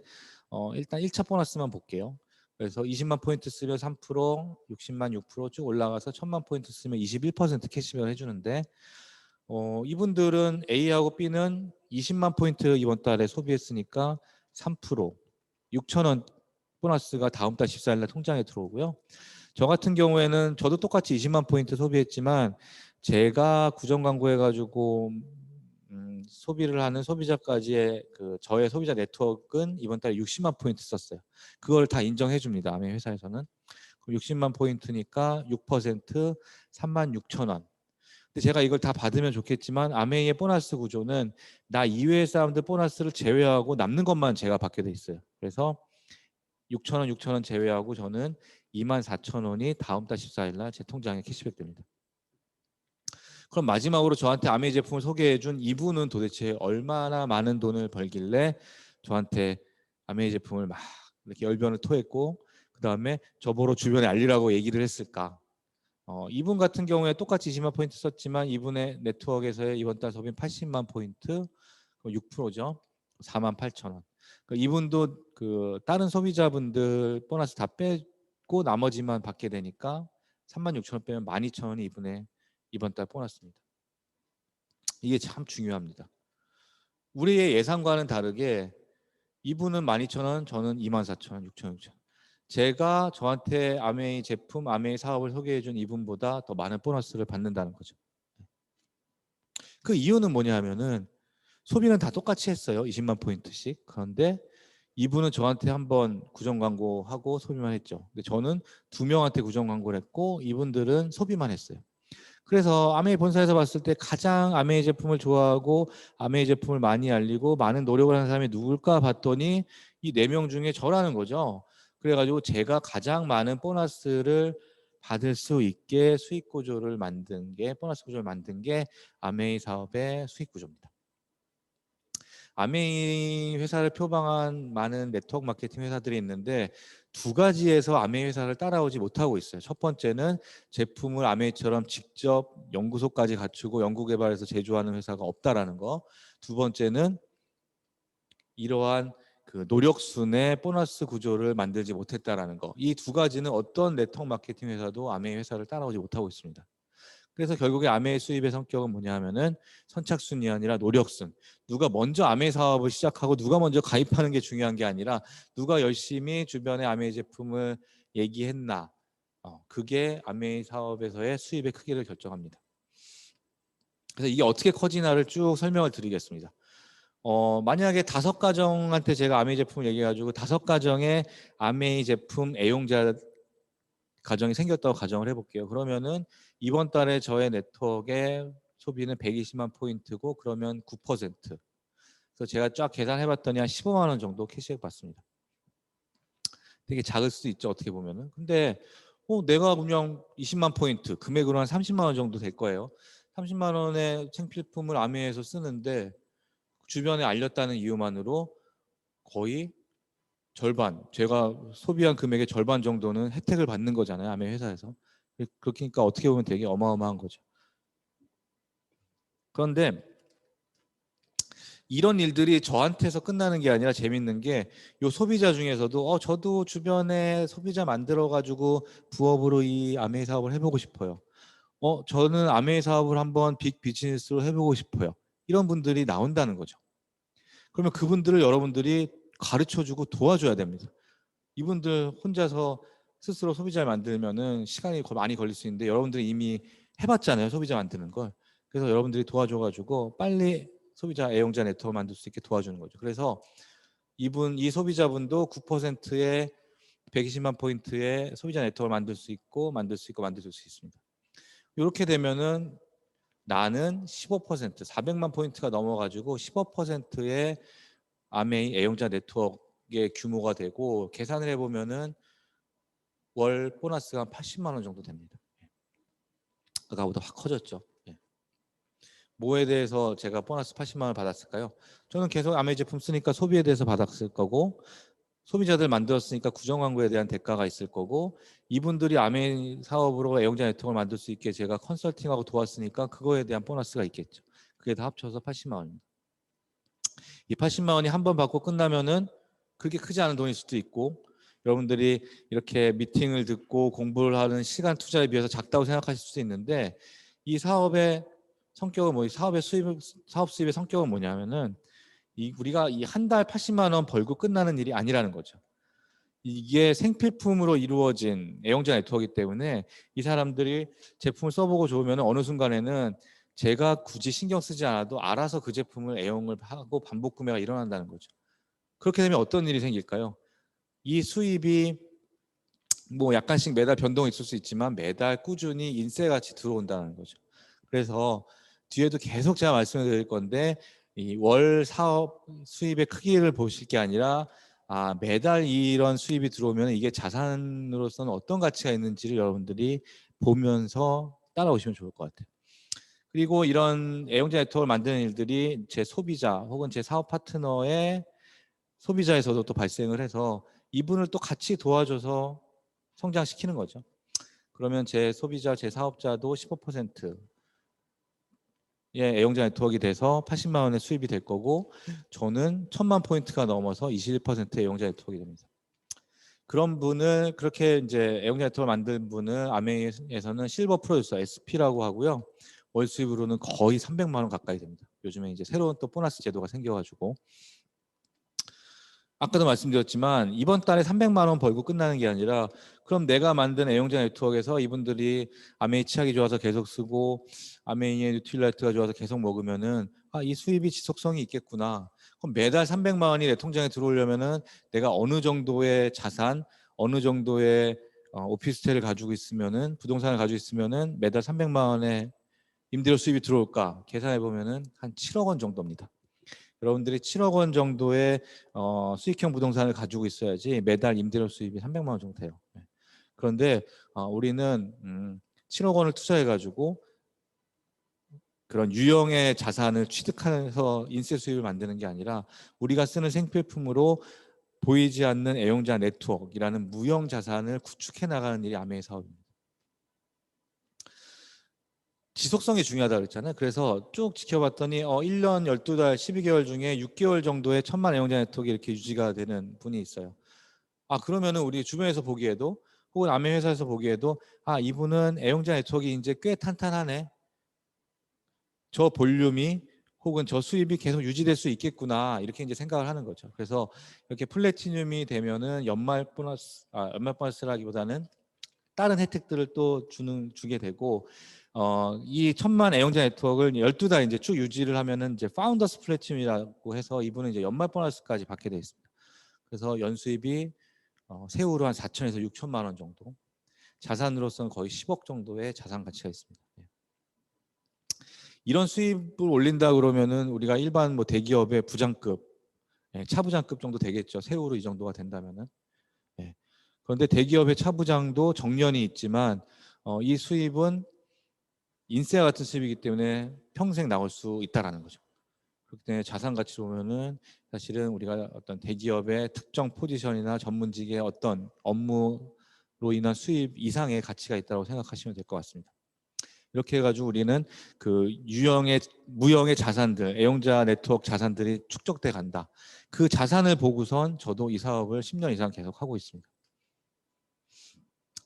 일단 1차 보너스만 볼게요. 그래서 20만 포인트 쓰면 3%, 60만 6%쭉 올라가서 1000만 포인트 쓰면 21% 캐시백을 해주는데 이분들은 A하고 B는 20만 포인트 이번 달에 소비했으니까 3%, 6,000원 보너스가 다음 달 14일 날 통장에 들어오고요. 저 같은 경우에는 저도 똑같이 20만 포인트 소비했지만 제가 구정 광고 해가지고 소비를 하는 소비자까지의 그 저의 소비자 네트워크는 이번 달에 60만 포인트 썼어요. 그걸 다 인정해 줍니다. 아메 회사에서는. 그럼 60만 포인트니까 6% 36,000원. 근데 제가 이걸 다 받으면 좋겠지만 아메이의 보너스 구조는 나 이외의 사람들 보너스를 제외하고 남는 것만 제가 받게 돼 있어요. 그래서 6,000원, 6,000원 제외하고 저는 24,000원이 다음 달 14일 날 제 통장에 캐시백 됩니다. 그럼 마지막으로 저한테 아메이 제품을 소개해 준 이분은 도대체 얼마나 많은 돈을 벌길래 저한테 아메이 제품을 막 이렇게 열변을 토했고 그 다음에 저보러 주변에 알리라고 얘기를 했을까? 이분 같은 경우에 똑같이 20만 포인트 썼지만 이분의 네트워크에서의 이번 달 소비는 80만 포인트, 6%죠. 4만 8천 원. 이분도 그 다른 소비자분들 보너스 다 빼고 나머지만 받게 되니까 3만 6천 원 빼면 12,000원이 이분의 이번 달 보너스입니다. 이게 참 중요합니다. 우리의 예상과는 다르게 이분은 12,000원, 저는 24,000원, 6,000원. 제가 저한테 아메이 제품, 아메이 사업을 소개해준 이분보다 더 많은 보너스를 받는다는 거죠. 그 이유는 뭐냐 하면은 소비는 다 똑같이 했어요. 20만 포인트씩. 그런데 이분은 저한테 한번 구정 광고하고 소비만 했죠. 근데 저는 두 명한테 구정 광고를 했고 이분들은 소비만 했어요. 그래서 아메이 본사에서 봤을 때 가장 아메이 제품을 좋아하고 아메이 제품을 많이 알리고 많은 노력을 하는 사람이 누굴까 봤더니 이 4명 중에 저라는 거죠. 그래가지고 제가 가장 많은 보너스를 받을 수 있게 수익 구조를 만든 게, 보너스 구조를 만든 게 아메이 사업의 수익 구조입니다. 아메이 회사를 표방한 많은 네트워크 마케팅 회사들이 있는데 두 가지에서 아메이 회사를 따라오지 못하고 있어요. 첫 번째는 제품을 아메이처럼 직접 연구소까지 갖추고 연구개발해서 제조하는 회사가 없다라는 거. 두 번째는 이러한 그 노력순의 보너스 구조를 만들지 못했다라는 거. 이 두 가지는 어떤 네트워크 마케팅 회사도 아메이 회사를 따라오지 못하고 있습니다. 그래서 결국에 아메이 수입의 성격은 뭐냐 하면은 선착순이 아니라 노력순. 누가 먼저 아메이 사업을 시작하고 누가 먼저 가입하는 게 중요한 게 아니라 누가 열심히 주변에 아메이 제품을 얘기했나. 그게 아메이 사업에서의 수입의 크기를 결정합니다. 그래서 이게 어떻게 커지나를 쭉 설명을 드리겠습니다. 만약에 5가정한테 제가 아메이 제품을 얘기해가지고 5가정의 아메이 제품 애용자 가정이 생겼다고 가정을 해볼게요. 그러면은 이번 달에 저의 네트워크의 소비는 120만 포인트고 그러면 9%. 그래서 제가 쫙 계산해봤더니 한 15만 원 정도 캐시백 받습니다. 되게 작을 수도 있죠, 어떻게 보면은. 근데 내가 그냥 20만 포인트, 금액으로 한 30만 원 정도 될 거예요. 30만 원의 생필품을 아메이에서 쓰는데 주변에 알렸다는 이유만으로 거의 절반, 제가 소비한 금액의 절반 정도는 혜택을 받는 거잖아요, 아메이 회사에서. 그러니까 어떻게 보면 되게 어마어마한 거죠. 그런데 이런 일들이 저한테서 끝나는 게 아니라 재밌는 게 요 소비자 중에서도 저도 주변에 소비자 만들어 가지고 부업으로 이 아메이 사업을 해보고 싶어요. 저는 아메이 사업을 한번 빅 비즈니스로 해보고 싶어요. 이런 분들이 나온다는 거죠. 그러면 그분들을 여러분들이 가르쳐주고 도와줘야 됩니다. 이분들 혼자서 스스로 소비자를 만들면은 시간이 많이 걸릴 수 있는데 여러분들이 이미 해봤잖아요, 소비자 만드는 걸. 그래서 여러분들이 도와줘가지고 빨리 소비자 애용자 네트워크 만들 수 있게 도와주는 거죠. 그래서 이 소비자분도 9%의 120만 포인트의 소비자 네트워크를 만들 수 있고 만들 수 있습니다. 이렇게 되면은 나는 15%, 400만 포인트가 넘어가지고 15%의 아메이 애용자 네트워크의 규모가 되고 계산을 해보면은 월 보너스가 한 80만 원 정도 됩니다. 아까보다 확 커졌죠. 뭐에 대해서 제가 보너스 80만 원을 받았을까요? 저는 계속 아메이 제품 쓰니까 소비에 대해서 받았을 거고 소비자들 만들었으니까 구정 광고에 대한 대가가 있을 거고 이분들이 아메이 사업으로 애용자 네트워크를 만들 수 있게 제가 컨설팅하고 도왔으니까 그거에 대한 보너스가 있겠죠. 그게 다 합쳐서 80만 원입니다. 이 80만 원이 한 번 받고 끝나면은 그렇게 크지 않은 돈일 수도 있고 여러분들이 이렇게 미팅을 듣고 공부를 하는 시간 투자에 비해서 작다고 생각하실 수도 있는데 이 사업의 성격은 사업 수입의 성격은 뭐냐면은 우리가 이 한 달 80만 원 벌고 끝나는 일이 아니라는 거죠. 이게 생필품으로 이루어진 애용자 네트워크이기 때문에 이 사람들이 제품을 써보고 좋으면 어느 순간에는 제가 굳이 신경 쓰지 않아도 알아서 그 제품을 애용을 하고 반복 구매가 일어난다는 거죠. 그렇게 되면 어떤 일이 생길까요? 이 수입이 뭐 약간씩 매달 변동이 있을 수 있지만 매달 꾸준히 인세같이 들어온다는 거죠. 그래서 뒤에도 계속 제가 말씀을 드릴 건데 이 월 사업 수입의 크기를 보실 게 아니라 매달 이런 수입이 들어오면 이게 자산으로서는 어떤 가치가 있는지를 여러분들이 보면서 따라오시면 좋을 것 같아요. 그리고 이런 애용자 네트워크를 만드는 일들이 제 소비자 혹은 제 사업 파트너의 소비자에서도 또 발생을 해서 이분을 또 같이 도와줘서 성장시키는 거죠. 그러면 제 소비자, 제 사업자도 15%의 애용자 네트워크가 돼서 80만 원의 수입이 될 거고 저는 1000만 포인트가 넘어서 21%의 애용자 네트워크가 됩니다. 그런 분을 그렇게 이제 애용자 네트워크를 만든 분을 아메이에서는 실버 프로듀서 SP라고 하고요. 월 수입으로는 거의 300만 원 가까이 됩니다. 요즘에 이제 새로운 또 보너스 제도가 생겨가지고 아까도 말씀드렸지만 이번 달에 300만 원 벌고 끝나는 게 아니라 그럼 내가 만든 애용자 네트워크에서 이분들이 아메이 치약이 좋아서 계속 쓰고 아메이의 뉴트릴라이트가 좋아서 계속 먹으면은 이 수입이 지속성이 있겠구나. 그럼 매달 300만 원이 내 통장에 들어오려면은 내가 어느 정도의 자산, 어느 정도의 오피스텔을 가지고 있으면은 부동산을 가지고 있으면은 매달 300만 원의 임대료 수입이 들어올까 계산해 보면은 한 7억 원 정도입니다. 여러분들이 7억 원 정도의 수익형 부동산을 가지고 있어야지 매달 임대료 수입이 300만 원 정도 돼요. 그런데 우리는 7억 원을 투자해가지고 그런 유형의 자산을 취득해서 인세 수입을 만드는 게 아니라 우리가 쓰는 생필품으로 보이지 않는 애용자 네트워크이라는 무형 자산을 구축해 나가는 일이 아메이 사업입니다. 지속성이 중요하다고 그랬잖아요. 그래서 쭉 지켜봤더니 1년 12달 12개월 중에 6개월 정도의 1000만 애용자 네트워크가 이렇게 유지가 되는 분이 있어요. 그러면은 우리 주변에서 보기에도 혹은 아메 회사에서 보기에도 이분은 애용자 네트워크가 이제 꽤 탄탄하네. 저 볼륨이 혹은 저 수입이 계속 유지될 수 있겠구나 이렇게 이제 생각을 하는 거죠. 그래서 이렇게 플래티늄이 되면은 연말 보너스라기보다는 다른 혜택들을 또 주게 되고 이 1000만 애용자 네트워크를 12달 이제 쭉 유지를 하면은 이제 파운더스 플래티넘이라고 해서 이분은 이제 연말 보너스까지 받게 되어 있습니다. 그래서 연수입이 세후로 한 4천에서 6천만 원 정도, 자산으로서는 거의 10억 정도의 자산 가치가 있습니다. 이런 수입을 올린다 그러면은 우리가 일반 뭐 대기업의 부장급, 차부장급 정도 되겠죠. 세후로 이 정도가 된다면은. 그런데 대기업의 차부장도 정년이 있지만 이 수입은 인세와 같은 수입이기 때문에 평생 나올 수 있다라는 거죠. 그렇기 때문에 자산 가치로 보면은 사실은 우리가 어떤 대기업의 특정 포지션이나 전문직의 어떤 업무로 인한 수입 이상의 가치가 있다고 생각하시면 될 것 같습니다. 이렇게 해가지고 우리는 그 무형의 자산들, 애용자 네트워크 자산들이 축적돼 간다. 그 자산을 보고선 저도 이 사업을 10년 이상 계속 하고 있습니다.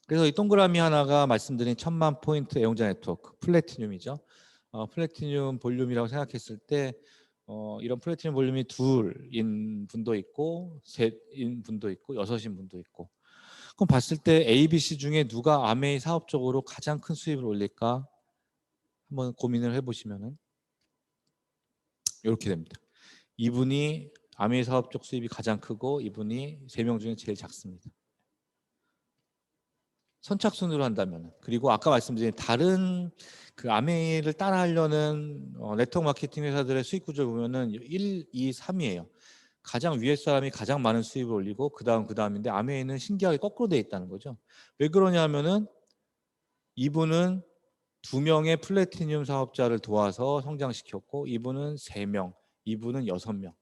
그래서 이 동그라미 하나가 말씀드린 1000만 포인트 애용자 네트워크, 플래티늄이죠. 플래티늄 볼륨이라고 생각했을 때 이런 플래티늄 볼륨이 2인 분도 있고 3인 분도 있고 6인 분도 있고, 그럼 봤을 때 A, B, C 중에 누가 아메이 사업적으로 가장 큰 수입을 올릴까 한번 고민을 해보시면은 이렇게 됩니다. 이분이 아메이 사업 쪽 수입이 가장 크고 이분이 3명 중에 제일 작습니다. 선착순으로 한다면. 그리고 아까 말씀드린 다른 그 아메이를 따라하려는 네트워크 마케팅 회사들의 수익 구조를 보면은 1, 2, 3이에요. 가장 위에 사람이 가장 많은 수입을 올리고 그 다음인데 아메이는 신기하게 거꾸로 되어 있다는 거죠. 왜 그러냐면은 이분은 2명의 플래티늄 사업자를 도와서 성장시켰고 이분은 3명, 이분은 6명.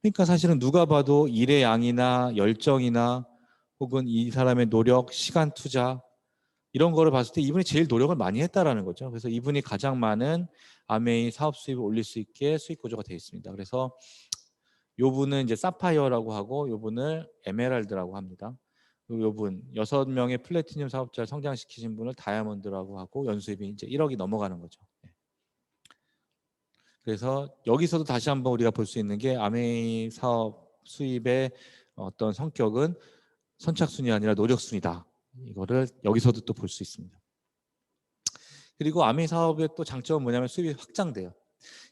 그러니까 사실은 누가 봐도 일의 양이나 열정이나 혹은 이 사람의 노력, 시간 투자 이런 거를 봤을 때 이분이 제일 노력을 많이 했다라는 거죠. 그래서 이분이 가장 많은 아메이 사업 수입을 올릴 수 있게 수익 구조가 되어 있습니다. 그래서 요분은 이제 사파이어라고 하고 요분을 에메랄드라고 합니다. 요분 6명의 플래티늄 사업자를 성장시키신 분을 다이아몬드라고 하고 연수입이 이제 1억이 넘어가는 거죠. 그래서 여기서도 다시 한번 우리가 볼 수 있는 게 아메이 사업 수입의 어떤 성격은 선착순이 아니라 노력순이다. 이거를 여기서도 또 볼 수 있습니다. 그리고 아메이 사업의 또 장점은 뭐냐면 수입이 확장돼요.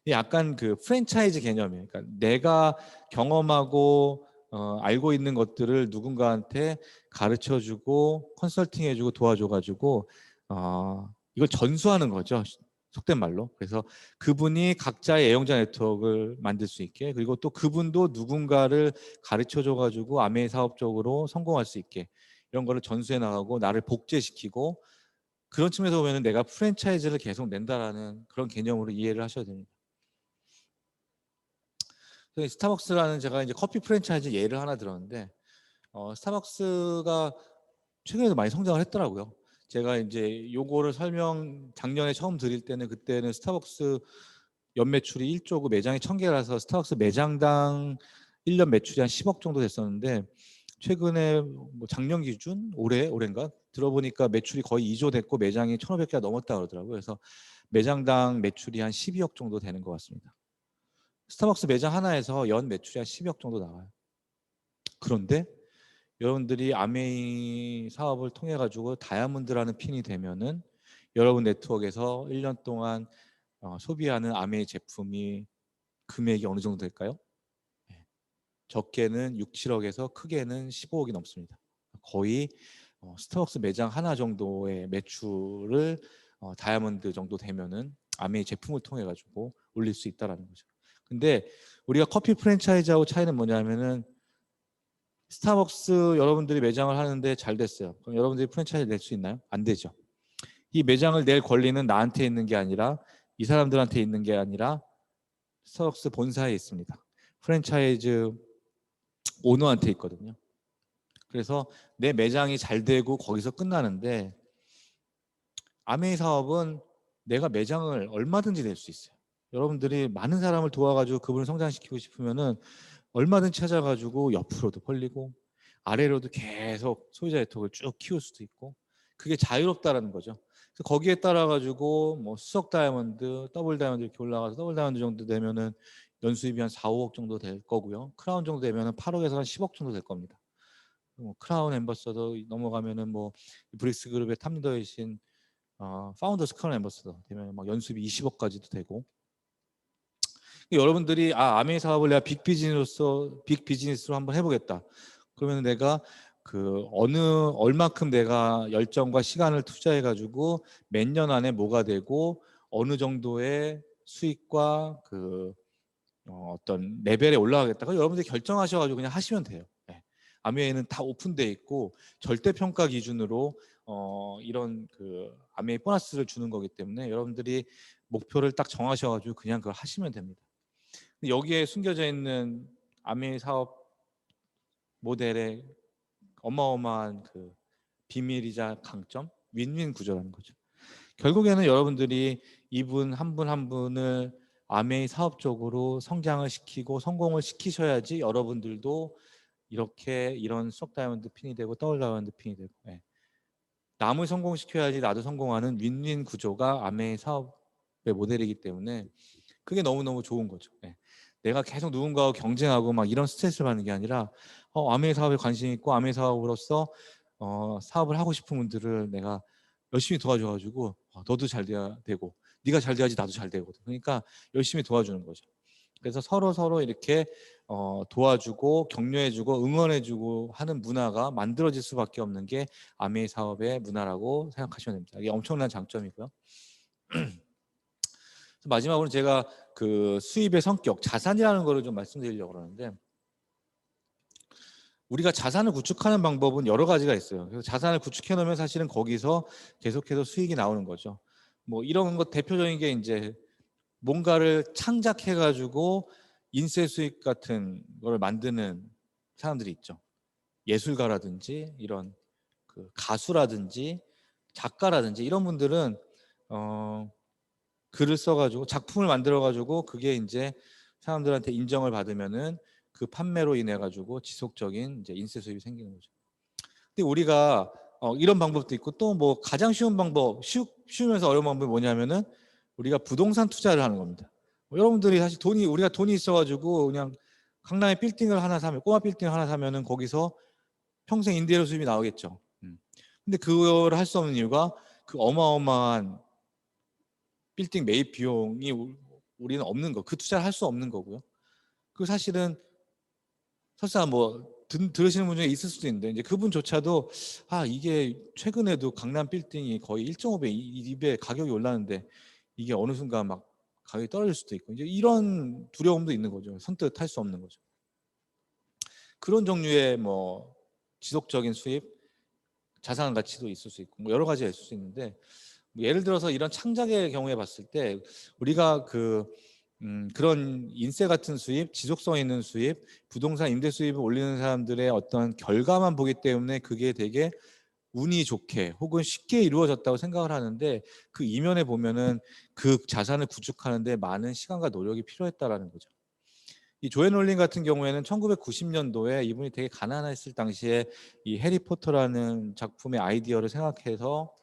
약간 그 프랜차이즈 개념이에요. 그러니까 내가 경험하고 알고 있는 것들을 누군가한테 가르쳐주고 컨설팅해주고 도와줘가지고 이걸 전수하는 거죠. 속된 말로. 그래서 그분이 각자의 애용자 네트워크를 만들 수 있게, 그리고 또 그분도 누군가를 가르쳐줘가지고 아메이 사업적으로 성공할 수 있게 이런 거를 전수해 나가고 나를 복제시키고, 그런 측면에서 보면 내가 프랜차이즈를 계속 낸다라는 그런 개념으로 이해를 하셔야 됩니다. 스타벅스라는 제가 이제 커피 프랜차이즈 예를 하나 들었는데 스타벅스가 최근에도 많이 성장을 했더라고요. 제가 이제 요거를 작년에 처음 드릴 때는 그때는 스타벅스 연매출이 1조고 매장이 1000개라서 스타벅스 매장당 1년 매출이 한 10억 정도 됐었는데 최근에 뭐 작년 기준 올해인가 들어보니까 매출이 거의 2조 됐고 매장이 1,500개가 넘었다 그러더라고요. 그래서 매장당 매출이 한 12억 정도 되는 것 같습니다. 스타벅스 매장 하나에서 연 매출이 한 10억 정도 나와요. 그런데 여러분들이 아메이 사업을 통해 가지고 다이아몬드라는 핀이 되면은 여러분 네트워크에서 1년 동안 소비하는 아메이 제품이 금액이 어느 정도 될까요? 적게는 6, 7억에서 크게는 15억이 넘습니다. 거의 스타벅스 매장 하나 정도의 매출을 다이아몬드 정도 되면은 아메이 제품을 통해 가지고 올릴 수 있다라는 거죠. 근데 우리가 커피 프랜차이즈하고 차이는 뭐냐면은 스타벅스 여러분들이 매장을 하는데 잘 됐어요. 그럼 여러분들이 프랜차이즈 낼 수 있나요? 안 되죠. 이 매장을 낼 권리는 나한테 있는 게 아니라 이 사람들한테 있는 게 아니라 스타벅스 본사에 있습니다. 프랜차이즈 오너한테 있거든요. 그래서 내 매장이 잘 되고 거기서 끝나는데 아메이 사업은 내가 매장을 얼마든지 낼 수 있어요. 여러분들이 많은 사람을 도와가지고 그분을 성장시키고 싶으면은 얼마든지 찾아가지고 옆으로도 벌리고 아래로도 계속 소유자 네트워크를 쭉 키울 수도 있고, 그게 자유롭다라는 거죠. 그래서 거기에 따라 가지고 뭐 수석 다이아몬드, 더블 다이아몬드 이렇게 올라가서 더블 다이아몬드 정도 되면은 연수입이 한 4, 5억 정도 될 거고요. 크라운 정도 되면은 8억에서 한 10억 정도 될 겁니다. 뭐 크라운 엠버서더 넘어가면은 뭐 브릭스 그룹의 탑리더이신 파운더스 크라운 앰버서더 되면 막 연수비 20억까지도 되고. 여러분들이 아메이 사업을 내가 빅 비즈니스로 한번 해보겠다. 그러면 내가 그 얼마큼 내가 열정과 시간을 투자해 가지고 몇 년 안에 뭐가 되고 어느 정도의 수익과 그 어떤 레벨에 올라가겠다. 여러분들이 결정하셔가지고 그냥 하시면 돼요. 네. 아메이는 다 오픈돼 있고 절대 평가 기준으로 이런 그 아메이 보너스를 주는 거기 때문에 여러분들이 목표를 딱 정하셔가지고 그냥 그걸 하시면 됩니다. 여기에 숨겨져 있는 아메이 사업 모델의 어마어마한 그 비밀이자 강점, 윈윈 구조라는 거죠. 결국에는 여러분들이 이분 한 분 한 분을 아메이 사업적으로 성장을 시키고 성공을 시키셔야지 여러분들도 이런 쏙 다이아몬드 핀이 되고 더블 다이아몬드 핀이 되고, 예. 남을 성공시켜야지 나도 성공하는 윈윈 구조가 아메이 사업의 모델이기 때문에 그게 너무너무 좋은 거죠. 예. 내가 계속 누군가와 경쟁하고 막 이런 스트레스를 받는 게 아니라 아메이 사업에 관심 있고 아메이 사업으로서 사업을 하고 싶은 분들을 내가 열심히 도와줘가지고 너도 잘 돼야 되고 네가 잘 돼야지 나도 잘 되거든. 그러니까 열심히 도와주는 거죠. 그래서 서로 이렇게 도와주고 격려해주고 응원해주고 하는 문화가 만들어질 수밖에 없는 게 아메이 사업의 문화라고 생각하시면 됩니다. 이게 엄청난 장점이고요. 마지막으로 제가 그 수입의 성격, 자산이라는 거를 좀 말씀드리려고 그러는데, 우리가 자산을 구축하는 방법은 여러 가지가 있어요. 그래서 자산을 구축해 놓으면 사실은 거기서 계속해서 수익이 나오는 거죠. 뭐 이런 것 대표적인 게 이제 뭔가를 창작해 가지고 인쇄 수익 같은 걸 만드는 사람들이 있죠. 예술가라든지 이런 그 가수라든지 작가라든지 이런 분들은 글을 써가지고 작품을 만들어가지고 그게 이제 사람들한테 인정을 받으면은 그 판매로 인해 가지고 지속적인 이제 인쇄 수입이 생기는 거죠. 근데 우리가 이런 방법도 있고 또 뭐 가장 쉬운 방법, 쉬우면서 어려운 방법이 뭐냐면은 우리가 부동산 투자를 하는 겁니다. 여러분들이 사실 우리가 돈이 있어가지고 그냥 강남에 빌딩을 하나 사면, 꼬마 빌딩 하나 사면은 거기서 평생 임대료 수입이 나오겠죠. 근데 그걸 할 수 없는 이유가 그 어마어마한 빌딩 매입 비용이 우리는 없는 거, 그 투자를 할 수 없는 거고요. 그 사실은 설사 뭐 들으시는 분 중에 있을 수도 있는데 이제 그분조차도 이게 최근에도 강남 빌딩이 거의 1.5배, 2배 가격이 올랐는데 이게 어느 순간 막 가격이 떨어질 수도 있고 이제 이런 두려움도 있는 거죠. 선뜻 할 수 없는 거죠. 그런 종류의 뭐 지속적인 수입, 자산 가치도 있을 수 있고 뭐 여러 가지가 있을 수 있는데 예를 들어서 이런 창작의 경우에 봤을 때 우리가 그런 인세 같은 수입, 지속성 있는 수입, 부동산 임대 수입을 올리는 사람들의 어떤 결과만 보기 때문에 그게 되게 운이 좋게 혹은 쉽게 이루어졌다고 생각을 하는데 그 이면에 보면은 그 자산을 구축하는데 많은 시간과 노력이 필요했다라는 거죠. 이 조앤 롤링 같은 경우에는 1990년도에 이분이 되게 가난했을 당시에 이 해리포터라는 작품의 아이디어를 생각해서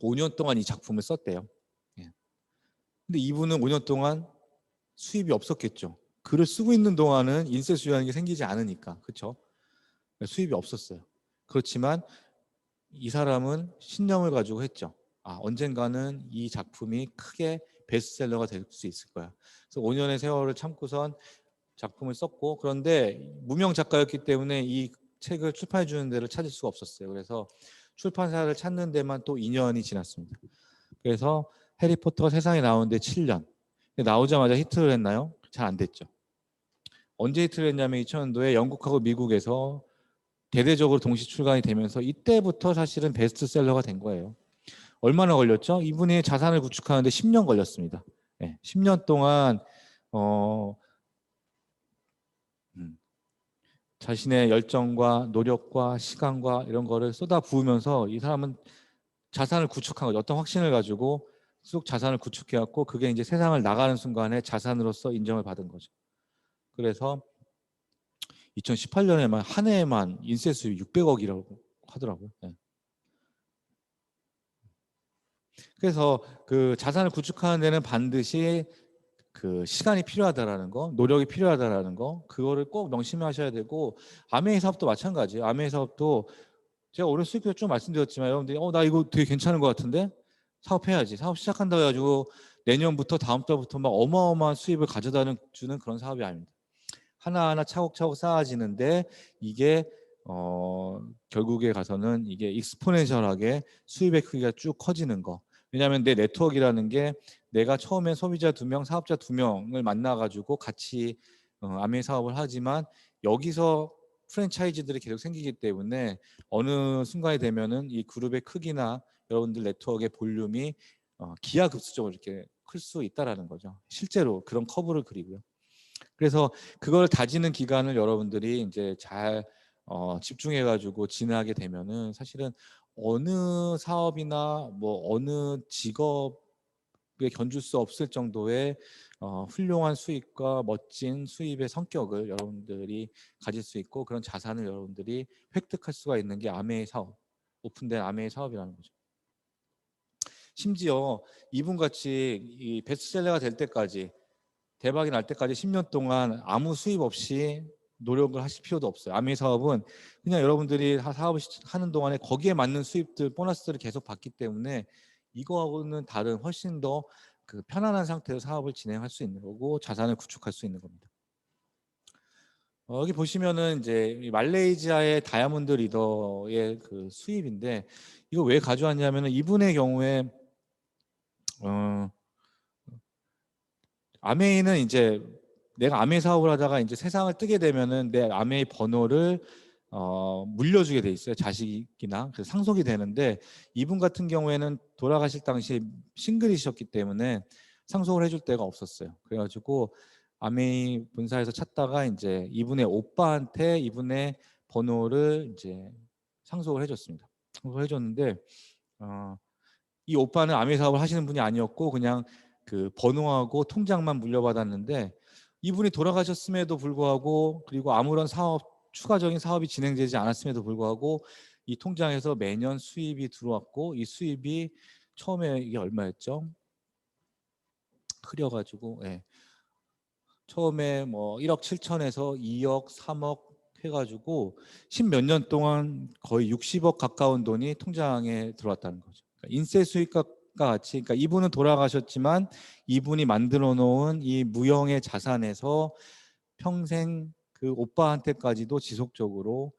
5년 동안 이 작품을 썼대요. 예. 근데 이분은 5년 동안 수입이 없었겠죠. 글을 쓰고 있는 동안은 인쇄 수요라는 게 생기지 않으니까. 그렇죠? 수입이 없었어요. 그렇지만 이 사람은 신념을 가지고 했죠. 언젠가는 이 작품이 크게 베스트셀러가 될 수 있을 거야. 그래서 5년의 세월을 참고선 작품을 썼고 그런데 무명 작가였기 때문에 이 책을 출판해 주는 데를 찾을 수가 없었어요. 그래서 출판사를 찾는 데만 또 2년이 지났습니다. 그래서 해리포터가 세상에 나오는데 7년. 나오자마자 히트를 했나요? 잘 안 됐죠. 언제 히트를 했냐면 2000년도에 영국하고 미국에서 대대적으로 동시 출간이 되면서 이때부터 사실은 베스트셀러가 된 거예요. 얼마나 걸렸죠? 이분이 자산을 구축하는데 10년 걸렸습니다. 네, 10년 동안 자신의 열정과 노력과 시간과 이런 거를 쏟아 부으면서 이 사람은 자산을 구축한 거죠. 어떤 확신을 가지고 쑥 자산을 구축해왔고 그게 이제 세상을 나가는 순간에 자산으로서 인정을 받은 거죠. 그래서 2018년에만 한 해에만 인쇄 수입 600억이라고 하더라고요. 네. 그래서 그 자산을 구축하는 데는 반드시 그 시간이 필요하다라는 거, 노력이 필요하다라는 거, 그거를 꼭 명심하셔야 되고 아메이 사업도 마찬가지예요. 아메이 사업도 제가 올해 수익도 좀 말씀드렸지만 여러분들이 나 이거 되게 괜찮은 것 같은데 사업해야지. 사업 시작한다 해가지고 내년부터 다음 달부터 막 어마어마한 수입을 가져다 주는 그런 사업이 아닙니다. 하나하나 차곡차곡 쌓아지는데 이게 결국에 가서는 이게 익스포넨셜하게 수입의 크기가 쭉 커지는 거. 왜냐하면 내 네트워크라는 게 내가 처음에 소비자 2명, 사업자 2명을 만나가지고 같이 아메 사업을 하지만 여기서 프랜차이즈들이 계속 생기기 때문에 어느 순간이 되면은 이 그룹의 크기나 여러분들 네트워크의 볼륨이 기하급수적으로 이렇게 클 수 있다라는 거죠. 실제로 그런 커브를 그리고요. 그래서 그걸 다지는 기간을 여러분들이 이제 잘 집중해가지고 지나게 되면은 사실은 어느 사업이나 뭐 어느 직업에 견줄 수 없을 정도의 훌륭한 수익과 멋진 수입의 성격을 여러분들이 가질 수 있고 그런 자산을 여러분들이 획득할 수가 있는 게 아메이 사업, 오픈된 아메이 사업이라는 거죠. 심지어 이분같이 이 베스트셀러가 될 때까지 대박이 날 때까지 10년 동안 아무 수입 없이 노력을 하실 필요도 없어요. 아메이 사업은 그냥 여러분들이 사업을 하는 동안에 거기에 맞는 수입들, 보너스들을 계속 받기 때문에 이거하고는 다른 훨씬 더 그 편안한 상태로 사업을 진행할 수 있는 거고 자산을 구축할 수 있는 겁니다. 여기 보시면은 이제 이 말레이시아의 다이아몬드 리더의 그 수입인데 이거 왜 가져왔냐면은 이분의 경우에 어, 아메이는 이제 내가 아메이 사업을 하다가 이제 세상을 뜨게 되면은 내 아메이 번호를 물려주게 돼 있어요. 자식이나 그래서 상속이 되는데 이분 같은 경우에는 돌아가실 당시에 싱글이셨기 때문에 상속을 해줄 데가 없었어요. 그래가지고 아메이 본사에서 찾다가 이제 이분의 오빠한테 이분의 번호를 이제 상속을 해줬습니다. 상속을 해줬는데 이 오빠는 아메이 사업을 하시는 분이 아니었고 그냥 그 번호하고 통장만 물려받았는데 이분이 돌아가셨음에도 불구하고 그리고 아무런 추가적인 사업이 진행되지 않았음에도 불구하고 이 통장에서 매년 수입이 들어왔고 이 수입이 처음에 이게 얼마였죠? 흐려가지고 처음에 뭐 1억 7천에서 2억 3억 해가지고 10몇 년 동안 거의 60억 가까운 돈이 통장에 들어왔다는 거죠. 그러니까 인세 수익과 같이, 그러니까 이분은 돌아가셨지만 이분이 만들어 놓은 이 무형의 자산에서 평생 그 오빠한테까지도 지속적으로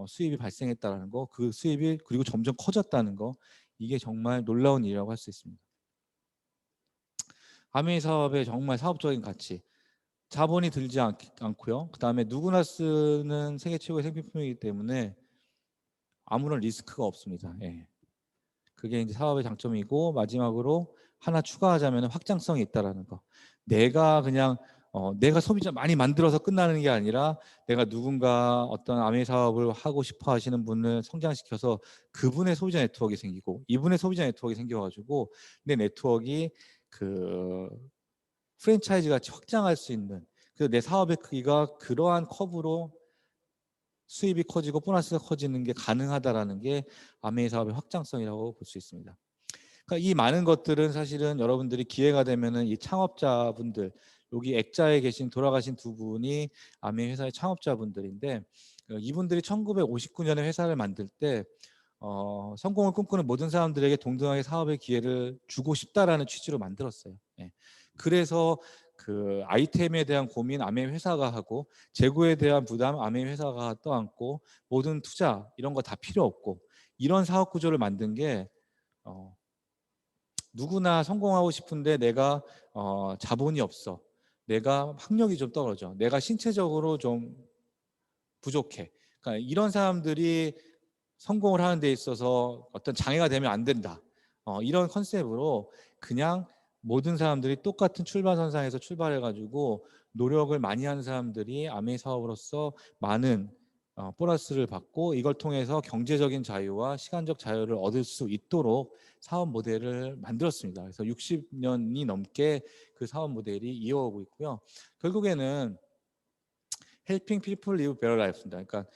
수입이 발생했다는 거, 그 수입이 그리고 점점 커졌다는 거, 이게 정말 놀라운 일이라고 할 수 있습니다. 아메이 사업의 정말 사업적인 가치, 자본이 들지 않고요. 그 다음에 누구나 쓰는 세계 최고의 생필품이기 때문에 아무런 리스크가 없습니다. 그게 이제 사업의 장점이고 마지막으로 하나 추가하자면 확장성이 있다라는 거. 내가 그냥 내가 소비자 많이 만들어서 끝나는 게 아니라 내가 누군가 어떤 아메 사업을 하고 싶어 하시는 분을 성장시켜서 그분의 소비자 네트워크가 생기고 이분의 소비자 네트워크가 생겨가지고 내 네트워크가 그 프랜차이즈 같이 확장할 수 있는 그래서 내 사업의 크기가 그러한 커브로 수입이 커지고 보너스가 커지는 게 가능하다라는 게 아메이 사업의 확장성이라고 볼 수 있습니다. 그러니까 이 많은 것들은 사실은 여러분들이 기회가 되면은 이 창업자분들 여기 액자에 계신 돌아가신 두 분이 아메이 회사의 창업자분들인데 이분들이 1959년에 회사를 만들 때 성공을 꿈꾸는 모든 사람들에게 동등하게 사업의 기회를 주고 싶다라는 취지로 만들었어요. 그래서 그 아이템에 대한 고민 아메이 회사가 하고 재고에 대한 부담 아메이 회사가 떠안고 모든 투자 이런 거 다 필요 없고 이런 사업 구조를 만든 게 누구나 성공하고 싶은데 내가 자본이 없어. 내가 학력이 좀 떨어져. 내가 신체적으로 좀 부족해. 그러니까 이런 사람들이 성공을 하는 데 있어서 어떤 장애가 되면 안 된다. 이런 컨셉으로 그냥 모든 사람들이 똑같은 출발선상에서 출발해가지고 노력을 많이 하는 사람들이 아메이 사업으로서 많은 보너스를 받고 이걸 통해서 경제적인 자유와 시간적 자유를 얻을 수 있도록 사업 모델을 만들었습니다. 그래서 60년이 넘게 그 사업 모델이 이어오고 있고요. 결국에는 helping people live better life입니다. 그러니까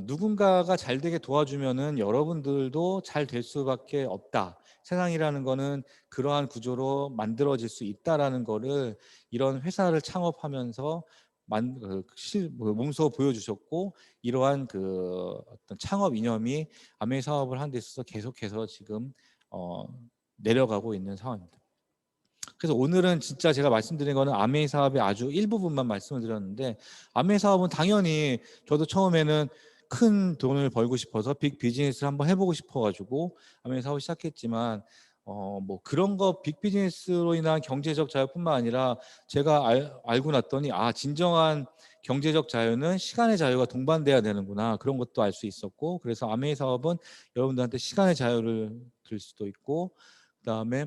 누군가가 잘 되게 도와주면은 여러분들도 잘 될 수밖에 없다. 세상이라는 거는 그러한 구조로 만들어질 수 있다라는 거를 이런 회사를 창업하면서 몸소 보여주셨고 이러한 그 어떤 창업 이념이 아메이 사업을 하는 데 있어서 계속해서 지금 내려가고 있는 상황입니다. 그래서 오늘은 진짜 제가 말씀드린 거는 아메이 사업의 아주 일부분만 말씀을 드렸는데, 아메이 사업은 당연히 저도 처음에는 큰 돈을 벌고 싶어서 빅 비즈니스를 한번 해보고 싶어가지고 아메이 사업을 시작했지만 뭐 그런 거 빅 비즈니스로 인한 경제적 자유뿐만 아니라 제가 알고 났더니 진정한 경제적 자유는 시간의 자유가 동반돼야 되는구나, 그런 것도 알 수 있었고, 그래서 아메이 사업은 여러분들한테 시간의 자유를 줄 수도 있고, 그다음에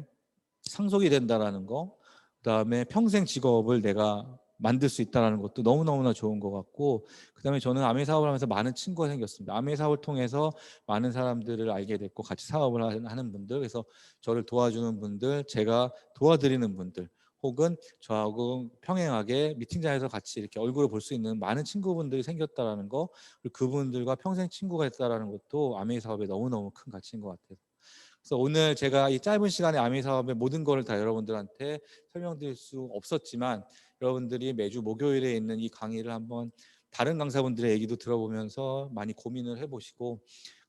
상속이 된다라는 거, 그다음에 평생 직업을 내가 만들 수 있다는 것도 너무너무나 좋은 것 같고, 그다음에 저는 아메 사업을 하면서 많은 친구가 생겼습니다. 아메 사업을 통해서 많은 사람들을 알게 됐고, 같이 사업을 하는 분들, 그래서 저를 도와주는 분들, 제가 도와드리는 분들, 혹은 저하고 평행하게 미팅장에서 같이 이렇게 얼굴을 볼 수 있는 많은 친구분들이 생겼다라는 거, 그리고 그분들과 평생 친구가 됐다라는 것도 아메 사업의 너무너무 큰 가치인 것 같아요. 그래서 오늘 제가 이 짧은 시간에 아미 사업의 모든 거를 다 여러분들한테 설명드릴 수 없었지만, 여러분들이 매주 목요일에 있는 이 강의를 한번 다른 강사분들의 얘기도 들어보면서 많이 고민을 해보시고,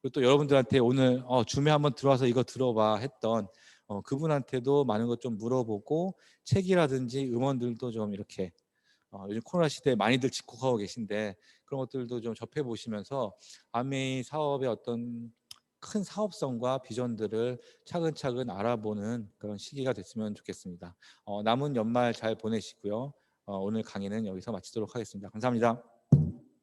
그리고 또 여러분들한테 오늘 줌에 한번 들어와서 이거 들어봐 했던 그분한테도 많은 것 좀 물어보고, 책이라든지 음원들도 좀 이렇게 요즘 코로나 시대에 많이들 집콕하고 계신데 그런 것들도 좀 접해 보시면서 아메이 사업의 어떤 큰 사업성과 비전들을 차근차근 알아보는 그런 시기가 됐으면 좋겠습니다. 남은 연말 잘 보내시고요. 오늘 강의는 여기서 마치도록 하겠습니다. 감사합니다.